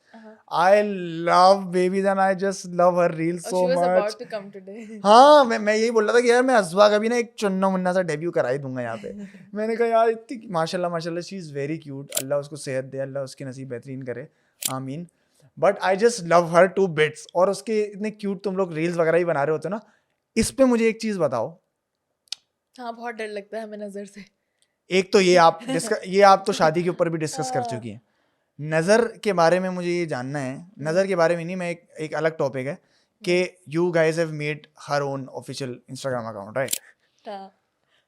I love babies and I just love her reel Oh, so she was much. about to come today. हाँ, मैं यही बोल रहा था कि यार मैं अज़वा का भी ना एक चुन्ना मुन्ना सा डेब्यू करा ही दूंगा यहाँ पे। मैंने कहा यार इतनी माशाल्लाह माशाल्लाह, she is very cute, Allah उसको सेहत दे, अल्लाह उसकी नसीब बेहतरीन करे, आमीन। But I just love her to bits, और उसके इतने क्यूट तुम लोग रील्स वगैरह ही बना रहे होते हो ना। इस पे मुझे एक चीज़ बताओ। हाँ, बहुत डर लगता है हमें नजर से। एक तो ये आप तो शादी के ऊपर भी डिस्कस कर चुकी हैं। नज़र के बारे में मुझे ये जानना है, नज़र के बारे में नहीं, मैं एक अलग टॉपिक है कि you guys have made her own official Instagram account, right?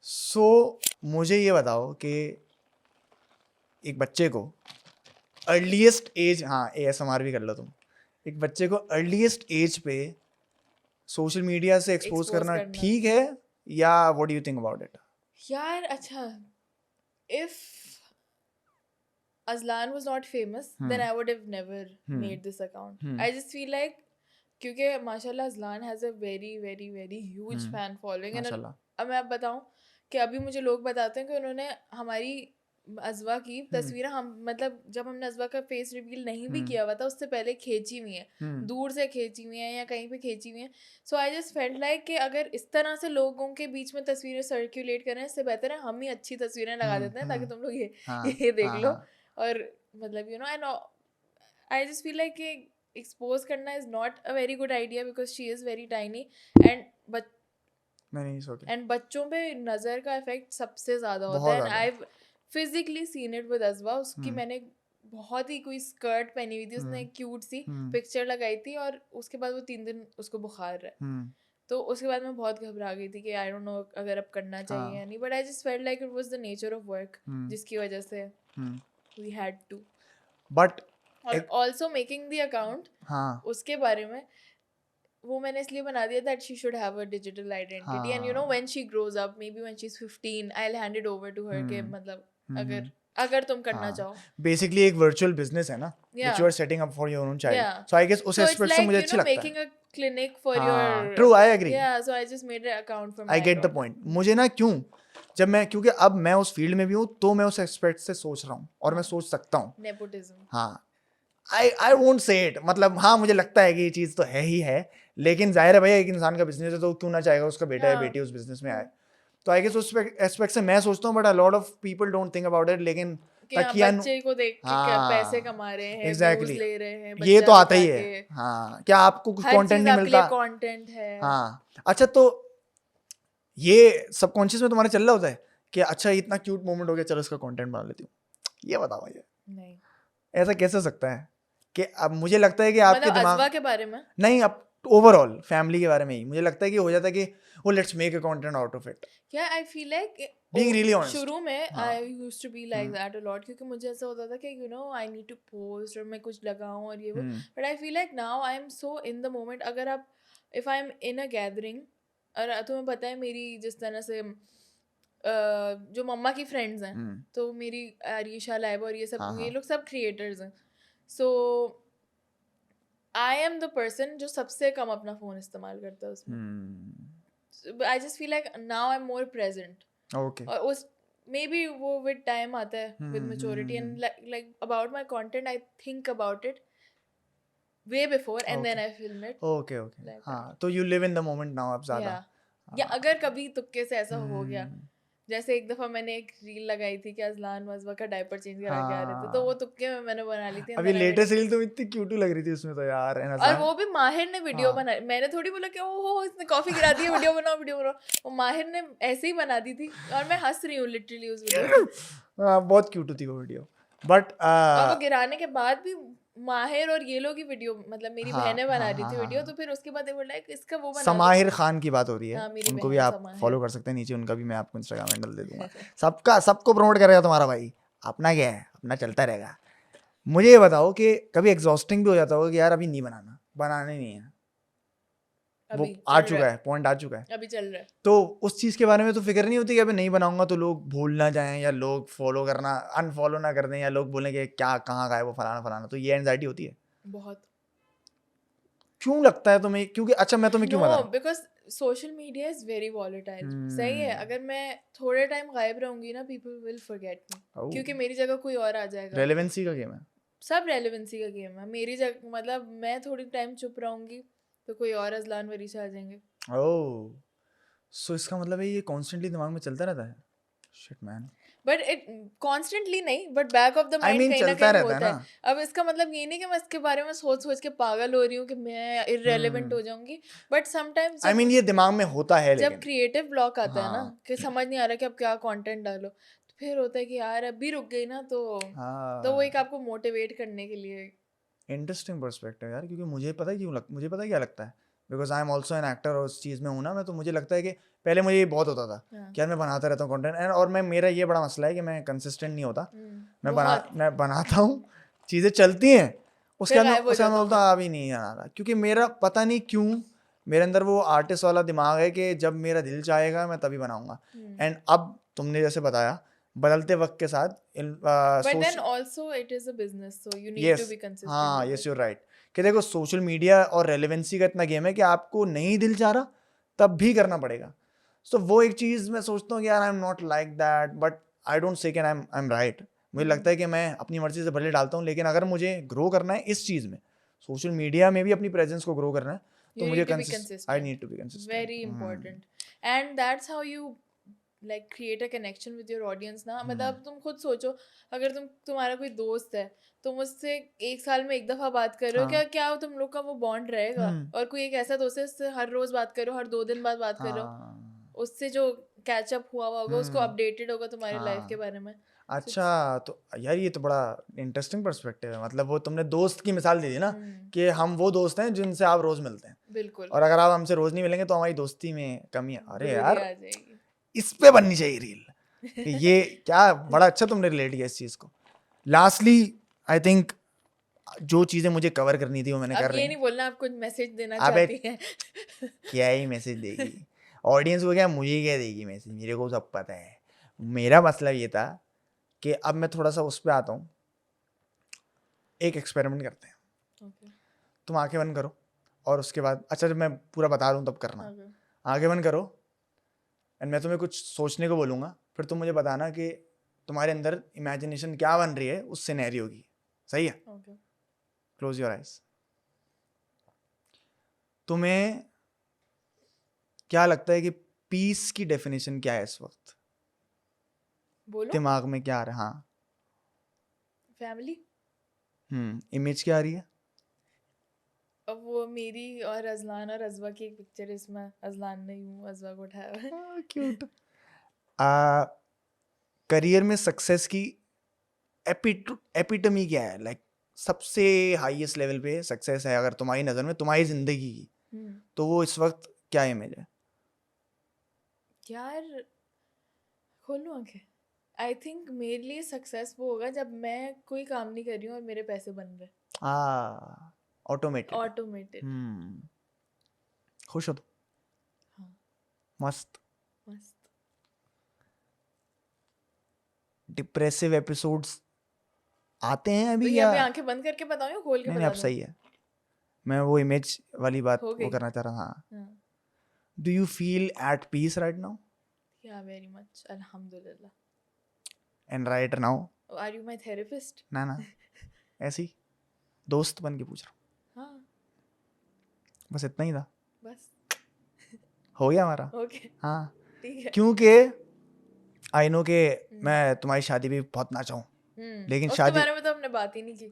So मुझे ये बताओ कि एक बच्चे को अर्लीस्ट एज, हाँ ASMR भी कर लो तुम, एक बच्चे को अर्लीस्ट एज पे सोशल मीडिया से एक्सपोज करना ठीक है, या what do you think about it? यार अच्छा, if Azlan was not famous, then I would have never made this account. I just feel like क्योंकि माशाल्लाह Azlan has a very very very huge fan following, and अब मैं बताऊं कि अभी मुझे लोग बताते हैं कि उन्होंने हमारी अज़वा की तस्वीरें, हम मतलब जब हमने अज़वा का फेस रिवील नहीं भी किया हुआ था उससे पहले खींची हुई है, दूर से खींची हुई है या कहीं पे खींची हुई है. सो आई जस्ट फेल्ट लाइक कि अगर इस तरह से लोगों के बीच में तस्वीरें सर्कुलेट करें, इससे बेहतर है हम ही अच्छी तस्वीरें लगा देते हैं ताकि तुम लोग ये देख लो. और मतलब you know, and I just feel like कि एक्सपोज करना is not a very good idea because she is very tiny, and बच्चों पे नज़र का इफेक्ट सबसे ज़्यादा होता है. And I physically seen it with Azwa. उसकी मैंने बहुत ही कोई स्कर्ट पहनी हुई थी, उसने क्यूट सी पिक्चर लगाई थी और उसके बाद वो 3 दिन उसको बुखार है. तो उसके बाद मैं बहुत घबरा गई थी कि आई डोंट नो अगर अब करना चाहिए या नहीं, but I just felt like it was the nature of work जिसकी वजह से वी हैड टू. बट और आल्सो मेकिंग द अकाउंट, उसके बारे में वो मैंने इसलिए बना दिया that she should have a digital identity, and you know when she grows up, maybe when she's 15, I'll hand it over to her के मतलब अगर तुम करना चाहो. बेसिकली एक वर्चुअल बिजनेस है ना, which you are setting up for your own child. So I guess उस एस्पेक्ट से मुझे अच्छा लगता है. Making a clinic for your. True, I agree. Yeah, so I just made an account for my. I get the point. मुझे ना क्यों, जब मैं, क्योंकि अब मैं उस फील्ड में भी हूँ तो मैं उस एस्पेक्ट से सोच रहा हूँ और मैं सोच सकता हूँ. Nepotism. हाँ, I won't say it, मतलब हाँ मुझे लगता है कि ये चीज़ तो है ही है, लेकिन जाहिर है भैया एक इंसान का बिजनेस है तो क्यों ना चाहेगा उसका बेटा या बेटी उस बिजनेस में आए. तो आई गेस उस एस्पेक्ट से मैं सोचता हूँ, but a lot of people don't think about it. लेकिन बच्चे को देख के क्या पैसे कमा रहे हैं, एग्जैक्टली ले रहे हैं, ये तो आता ही है. हाँ, क्या आपको कुछ कंटेंट नहीं मिलता? कंटेंट है. हाँ, अच्छा, तो ये सबकॉन्शियस में तुम्हारे चल रहा होता है कि अच्छा इतना क्यूट मोमेंट हो गया, चलो इसका कंटेंट बना लेती हूँ? ये बताओ मुझे. नहीं, ऐसा कैसे हो सकता है कि अब मुझे लगता है कि आपके मतलब दिमाग अज़वा के बारे में नहीं, अब ओवरऑल फैमिली के बारे में ही मुझे लगता है कि हो जाता है कि वो let's make a content out of it. Yeah I feel like being really honest, शुरू में I used to be like that a lot, क्योंकि मुझे ऐसा होता था कि you know I need to post और मैं कुछ लगाऊं और ये वो. But I feel like now I am so in the moment. अगर आप if I am in a gathering, और तुम्हें पता है मेरी जिस तरह से जो मम्मा की फ्रेंड्स हैं, तो मेरी आरिशा, लाइबा और ये सब, ये लोग सब क्रिएटर्स हैं. सो आई एम द पर्सन जो सबसे कम अपना फोन इस्तेमाल करता है उसमें. आई just feel like now I am more present. Okay. और उस मे बी वो विद टाइम आता है, with maturity, and like about my content I think about it way before and then I film it. Okay. हाँ, तो you live in the moment now अब ज़्यादा. या अगर कभी तुक्के से ऐसा हो गया, जैसे एक दफा मैंने एक रील लगाई थी कि अज़लान वज़वा का डायपर चेंज करा के आ रहे थे, तो वो तुक्के में मैंने बना ली थी. अभी लेटेस्ट रील तो इतनी क्यूट लग रही थी उसमें तो यार. और वो भी माहिर ने वीडियो बनाई. मैंने थोड़ी बोला कि ओहो इसने कॉफी गिरा दी है, वीडियो बनाओ. वो माहिर ने ऐसे ही बना दी थी और मैं हंस रही हूँ लिटरली उस वीडियो. बहुत क्यूट थी वो वीडियो. बट वो गिराने के बाद भी माहिर और ये लोग की वीडियो, मतलब मेरी बहनें बना रही थी वीडियो, तो फिर उसके बाद बोला है इसका वो बना. समाहिर खान की बात हो रही है, उनको भी आप फॉलो कर सकते हैं नीचे, उनका भी मैं आपको इंस्टाग्राम हैंडल दे दूंगा. सबको प्रमोट करेगा तुम्हारा भाई. अपना क्या है, अपना चलता रहेगा. मुझे ये बताओ कि कभी एग्जॉस्टिंग भी हो जाता होगा कि यार अभी नहीं बनाने नहीं है, वो आ चुका है, पॉइंट आ चुका है, अभी चल रहा है, तो उस चीज़ के बारे में तो फिक्र नहीं होती कि अभी नहीं बनाऊंगा तो लोग भूल ना जाएं, या लोग फॉलो करना अनफॉलो ना कर दें, या लोग बोलें कि क्या कहाँ का है वो फलाना. तो ये एंजाइटी होती है बहुत. क्यों लगता है तुम्हें? क्योंकि अच्छा मैं तुम्हें क्यों बता रहा हूं, because social media is very volatile. सही है, अगर मैं थोड़े टाइम गायब रहूंगी ना, पीपल विल फॉरगेट मी, क्योंकि मेरी जगह कोई और आ जाएगा. रेलेवेंसी का गेम है, सब रेलेवेंसी का गेम है. मेरी जगह मतलब मैं थोड़ी टाइम चुप रहूंगी तो कोई और अज़लान वरीशा आ जाएंगे. ओह, सो इसका मतलब है ये कॉन्स्टेंटली दिमाग में चलता रहता है. Shit man. But it constantly नहीं, but back of the mind कहीं ना कहीं होता है. अब इसका मतलब ये नहीं कि मैं इसके बारे में सोच के पागल हो रही हूँ कि मैं इररेलेवेंट हो जाऊंगी. बट समटाइम्स आई मीन ये दिमाग में होता है, जब क्रिएटिव ब्लॉक आता है ना कि समझ नहीं आ रहा कि अब क्या कंटेंट डालो, तो फिर होता है कि यार अभी रुक गई ना, तो वो एक आपको मोटिवेट करने के लिए. इंटरेस्टिंग पर्सपेक्टिव यार, क्योंकि मुझे पता है मुझे पता है क्या लगता है, because I am also an actor और उस चीज़ में हूँ ना मैं, तो मुझे लगता है कि पहले मुझे ये बहुत होता था कि यार मैं बनाता रहता हूँ कंटेंट, और मेरा ये बड़ा मसला है कि मैं कंसिस्टेंट नहीं होता. मैं बनाता हूँ, चीजें चलती हैं, उसके फिर गायब हो उसके जाता अंदर हूँ बोलता मैं। अभी नहीं आ रहा, क्योंकि मेरा पता नहीं क्यों मेरे अंदर वो आर्टिस्ट वाला दिमाग है कि जब मेरा दिल चाहेगा मैं तभी बनाऊंगा। एंड अब तुमने जैसे बताया, बदलते वक्त के साथ But then सोच, also it is a business, so you need to yes, be consistent हाँ with yes it. You're right, कि देखो सोशल मीडिया और रेलेवेंसी का इतना गेम है कि आपको नहीं दिल चाह रहा तब भी करना पड़ेगा। सो वो एक चीज मैं सोचता हूँ कि यार आई am not like that, but I don't say I am right. मुझे लगता है कि मैं अपनी मर्जी से भले डालता हूँ, लेकिन अगर मुझे ग्रो करना है इस चीज में, सोशल मीडिया में भी अपनी प्रेजेंस को ग्रो करना है, तो You मुझे need to be I consistent. Need to be consistent. Very important. And that's how you like create a connection with your audience ना। मतलब तुम खुद सोचो, अगर तुम्हारा कोई दोस्त है, तुम उससे एक साल में एक दफा बात कर रहे हो, क्या क्या तुम लोग का वो बॉन्ड रहेगा? और कोई एक ऐसा दोस्त है जिससे हर रोज बात करो, हर 2 दिन बाद बात करो, उससे जो कैचअप हुआ होगा, उसको अपडेटेड होगा तुम्हारी लाइफ के बारे में। अच्छा, तो यार ये तो बड़ा इंटरेस्टिंग पर्सपेक्टिव है। मतलब वो तुमने दोस्त की मिसाल दी थी ना, कि हम वो दोस्त हैं जिनसे आप रोज मिलते हैं, बिल्कुल, और अगर आप हमसे रोज नहीं मिलेंगे तो हमारी दोस्ती में कमी है। अरे दूरी यार आ जाएगी। इस पे बननी चाहिए रील, कि ये क्या बड़ा अच्छा तुमने रिलेट किया इस चीज को। लास्टली आई थिंक जो चीजें मुझे कवर करनी थी वो मैंने कर अब रही ये हैं। नहीं बोलना आप कुछ मैसेज देना अबे चाहती हैं। क्या ही मैसेज देगी ऑडियंस को, क्या मुझे क्या देगी मैसेज, मेरे को सब पता है। मेरा मसला ये था कि अब मैं थोड़ा सा उस पर आता हूँ, एक एक्सपेरिमेंट करते हैं। Okay. तुम आंखें बंद करो, और उसके बाद, अच्छा जब मैं पूरा बता दूँ तब करना। Okay. आंखें बंद करो, एंड मैं तुम्हें कुछ सोचने को बोलूँगा, फिर तुम मुझे बताना कि तुम्हारे अंदर इमेजिनेशन क्या बन रही है उस सिनेरियो की। सही है? Okay. Close your eyes. तुम्हें क्या लगता है कि पीस की डेफिनेशन क्या है इस वक्त? बोलो। दिमाग में क्या आ रहा है? हाँ, फैमिली। इमेज क्या आ रही है? अब वो मेरी और अजलान और अजवा की एक पिक्चर, इसमें अजलान ने यूं अजवा को उठाया हुआ है। क्यूट। करियर में सक्सेस की एपिटमी क्या है? लाइक सबसे हाईएस्ट लेवल पे सक्सेस है अगर तुम्हारी नज़र में, तुम्हारी जिंदगी की, तो वो इस वक्त क्या इमेज है? यार खोलो आंखें। आई थिंक मेरे लिए सक्सेस वो होगा जब मैं कोई काम नहीं कर रही हूँ और मेरे पैसे बन रहे। ऑटोमेटेड। ऑटोमेटेड। खुश हो तो? हाँ, मस्त। मस्त। डिप्रेसिव एपिसोड्स आते हैं तो अभी, ये या अभी आंखें बंद करके बताऊँ या खोल के नहीं? नहीं, अब बता दूँ? सही है। मैं वो इमेज वाली बात हो वो गई। करना चाह रहा था। हाँ। Do you feel at peace right now? Yeah, very much. Alhamdulillah. And right now? Are you my therapist? ना ऐसी दोस्त बन के पूछ रहा हूँ, हाँ, बस इतना ही था। बस हो गया हमारा। ओके, हाँ, ठीक है। क्योंकि आई नो के मैं तुम्हारी शादी भी बहुत ना चाहूँ, लेकिन उसके शादी, बारे में तो हमने बात ही नहीं की।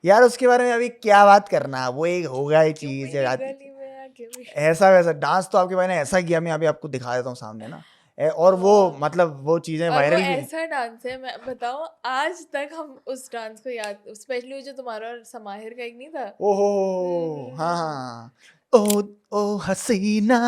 यार उसके बारे में अभी क्या बात करना, वो एक होगा ही क्यों चीज मेरी गली में आके भी। ऐसा वैसा डांस तो आपके भाई ने ऐसा किया, मैं अभी आपको दिखा देता हूँ सामने ना। और वो मतलब वो चीजें और वो वायरल भी। ऐसा डांस है, मैं बताऊं आज तक हम उस डांस को याद, स्पेशली जो तुम्हारा और समाहिर का एक नहीं था। ओहो हाँ, ओ ओ हसीना,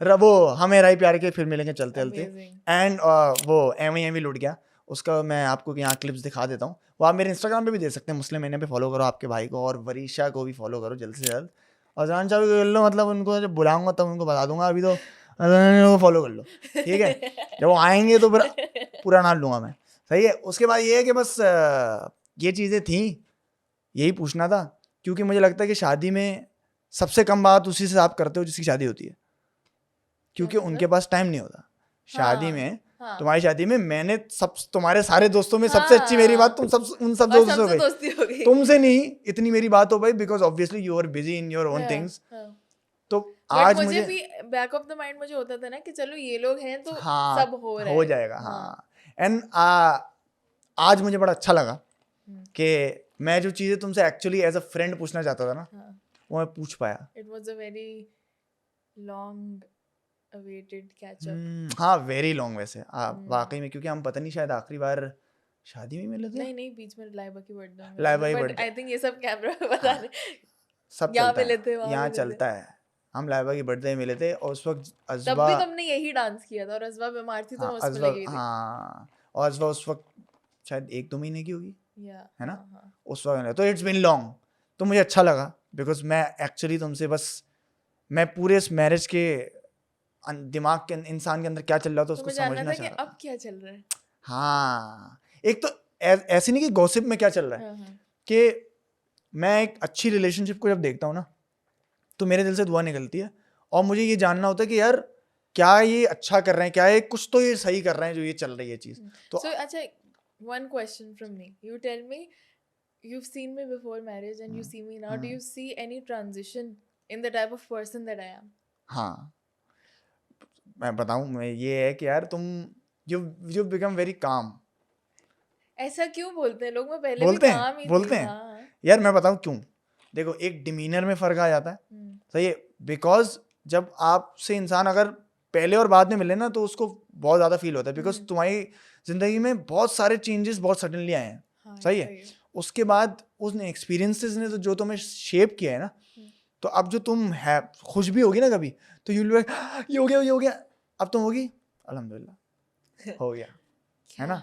वो हमें राय प्यार के फिर मिलेंगे चलते चलते, Amazing. एंड वो एमी लुट गया, उसका मैं आपको यहाँ क्लिप्स दिखा देता हूँ। वो आप मेरे इंस्टाग्राम पे भी दे सकते हैं, मुस्लिम मैंने पे फॉलो करो आपके भाई को, और वरीशा को भी फॉलो करो जल्द से जल्द, और जान चाहो कर लो, मतलब उनको जब बुलाऊंगा तब उनको बता दूंगा, अभी तो फॉलो कर लो, ठीक है? जब वो आएंगे तो फिर पूरा नाम लूंगा मैं। सही है? उसके बाद ये है कि बस ये चीज़ें थी, यही पूछना था, क्योंकि मुझे लगता है कि शादी में सबसे कम बात उसी से आप करते हो जिसकी शादी होती है, क्योंकि उनके पास टाइम नहीं होता शादी में। तुम्हारी शादी में मैंने सब, तुम्हारे सारे दोस्तों में सबसे अच्छी मेरी बात तुम सब उन सब दोस्तों से हो गई, तुमसे नहीं इतनी मेरी बात हो पाई, because obviously you are busy in your own things. तो आज मुझे भी बैक ऑफ द माइंड मुझे होता था ना कि चलो ये लोग हैं तो हाँ, सब हो रहा हो है। जाएगा। हाँ, एंड आज मुझे बड़ा अच्छा लगा कि मैं जो चीजें तुमसे एक्चुअली एज अ फ्रेंड पूछना चाहता था ना, वो मैं पूछ पाया। It was a very long awaited catch up. हाँ, वेरी लॉन्ग वैसे वाकई में, क्योंकि हम पता नहीं शायद आखिरी बार शादी में मिले थे। नहीं बीच में लाइबा की बर्थडे में, लाइबा की बट birthday। आई थिंक ये सब कैमरा पे बता रहे। सब यहाँ चलता मिले है, थे, वहाँ यहाँ मिले चलता है। हम लाइबा की बर्थडे में मिले थे, और उस वक्त तब अजबा, भी तुमने यही डांस किया था, और अजबा बीमार थी तो हाँ मैं उसमें अजबा, लगी थी। हाँ, और अजबा उस वक्त शायद 1-2 महीने की होगी, है ना? हाँ उस वक्त तो इट्स बीन लॉन्ग, तो मुझे अच्छा लगा बिकॉज मैं एक्चुअली तुमसे बस मैं पूरे इस मैरिज के दिमाग के इंसान के अंदर क्या चल रहा था तो उसको मैं जानना समझना था चाह कि रहा अब था। क्या चल रहा है। हाँ, एक तो ऐसे नहीं कि गॉसिप में क्या चल रहा है, हाँ कि मैं एक अच्छी रिलेशनशिप को जब देखता हूँ ना तो मेरे दिल से दुआ निकलती है, और मुझे ये जानना होता है कि यार क्या ये अच्छा कर रहे हैं, क्या ये कुछ तो ये सही कर रहे हैं जो ये चल रही है चीज़। तो so अच्छा, one question from me, you tell me, you've seen me before marriage and you see me now, do you see any transition in the type of person that I am? हाँ, मैं बताऊँ, मैं ये है कि यार तुम you you become very calm. ऐसा क्यों बोलते हैं लोग? मैं पहले भी बोलते काम ही हैं, थी। बोलते हैं हाँ यार, मैं बताऊँ क्यों। देखो, एक डिमीनर में फ़र्क आ जाता है, सही है, बिकॉज जब आपसे इंसान अगर पहले और बाद में मिले ना तो उसको बहुत ज़्यादा फील होता है, बिकॉज तुम्हारी ज़िंदगी में बहुत सारे चेंजेस बहुत सडनली आए हैं, हाँ सही है। उसके बाद उस एक्सपीरियंसेस ने तो जो तुम्हें शेप किया है ना, तो अब जो तुम है खुश भी होगी ना कभी, तो यू विल ये हो गया, ये हो गया, अब तुम होगी अल्हम्दुलिल्लाह हो गया, है ना?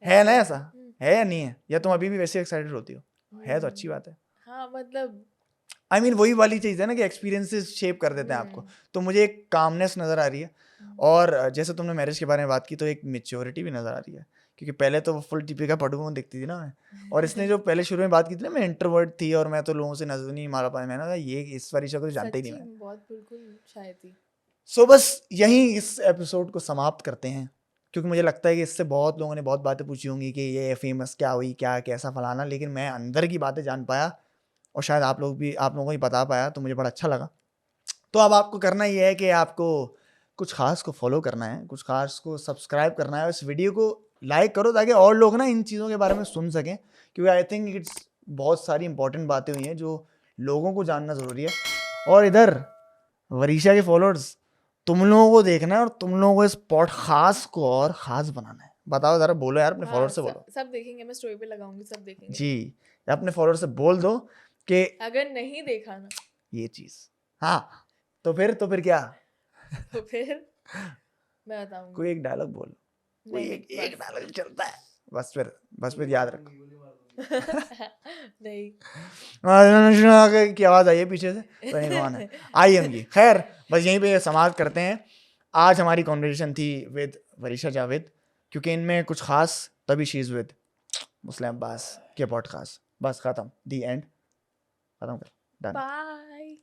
है ना ऐसा? है या नहीं है? या तुम अभी भी वैसे एक्साइटेड होती हो? है तो अच्छी बात है। हाँ मतलब आई मीन वही वाली चीज़ है ना कि एक्सपीरियंसेस शेप कर देते हैं आपको। तो मुझे एक कामनेस नज़र आ रही है, और जैसे तुमने मैरिज के बारे में बात की तो एक मेच्योरिटी भी नज़र आ रही है, क्योंकि पहले तो फुल दीपिका पादुकोण दिखती थी ना मैं, और इसने जो पहले शुरू में बात की थी ना, मैं इंट्रोवर्ट थी और मैं तो लोगों से नजर नहीं मारा पाया, मैंने कहा ये इस वरीशा को तो जानता ही नहीं सच्ची मैं। बहुत बिल्कुल शायद ही। सो बस यहीं इस एपिसोड को समाप्त करते हैं, क्योंकि मुझे लगता है कि इससे बहुत लोगों ने बहुत बातें पूछी होंगी कि ये फेमस क्या हुई, क्या कैसा फलाना, लेकिन मैं अंदर की बातें जान पाया, और शायद आप लोगों को भी बता पाया, तो मुझे बड़ा अच्छा लगा। तो अब आपको करना ये है कि आपको कुछ खास को फॉलो करना है, कुछ खास को सब्सक्राइब करना है, इस वीडियो को लाइक करो ताकि और लोग ना इन चीज़ों के बारे में सुन सकें, क्योंकि आई थिंक इट्स बहुत सारी इंपॉर्टेंट बातें हुई हैं जो लोगों को जानना ज़रूरी है। और इधर वरीशा के फॉलोअर्स, तुम लोगों को देखना है और तुम लोगों को इस पॉडकास्ट को और ख़ास बनाना है। बताओ ज़रा, बोलो यार अपने फॉलोअर हाँ से बोलो। सब देखेंगे, मैं स्टोरी पे लगाऊंगी, सब देखेंगे। जी, अपने फॉलोअर से बोल दो कि अगर नहीं देखा ना ये चीज़, हाँ, तो फिर क्या, तो फिर मैं बताऊंगी। कोई एक डायलॉग बोल, कोई नहीं एक बस डायलॉग चलता है, बस फिर याद रखो। नहीं की आवाज़ आई है पीछे से, तो नहीं कौन है, आई होंगी। खैर, बस यहीं पे समाप्त करते हैं। आज हमारी कॉन्वर्सेशन थी विद वरीशा जावेद, क्योंकि इनमें कुछ खास तभी शी इज़ विद मुस्लिम अब्बास के पॉडकास्ट। बस ख़त्म, दी एंड, ख़त्म कर, डन। बाय।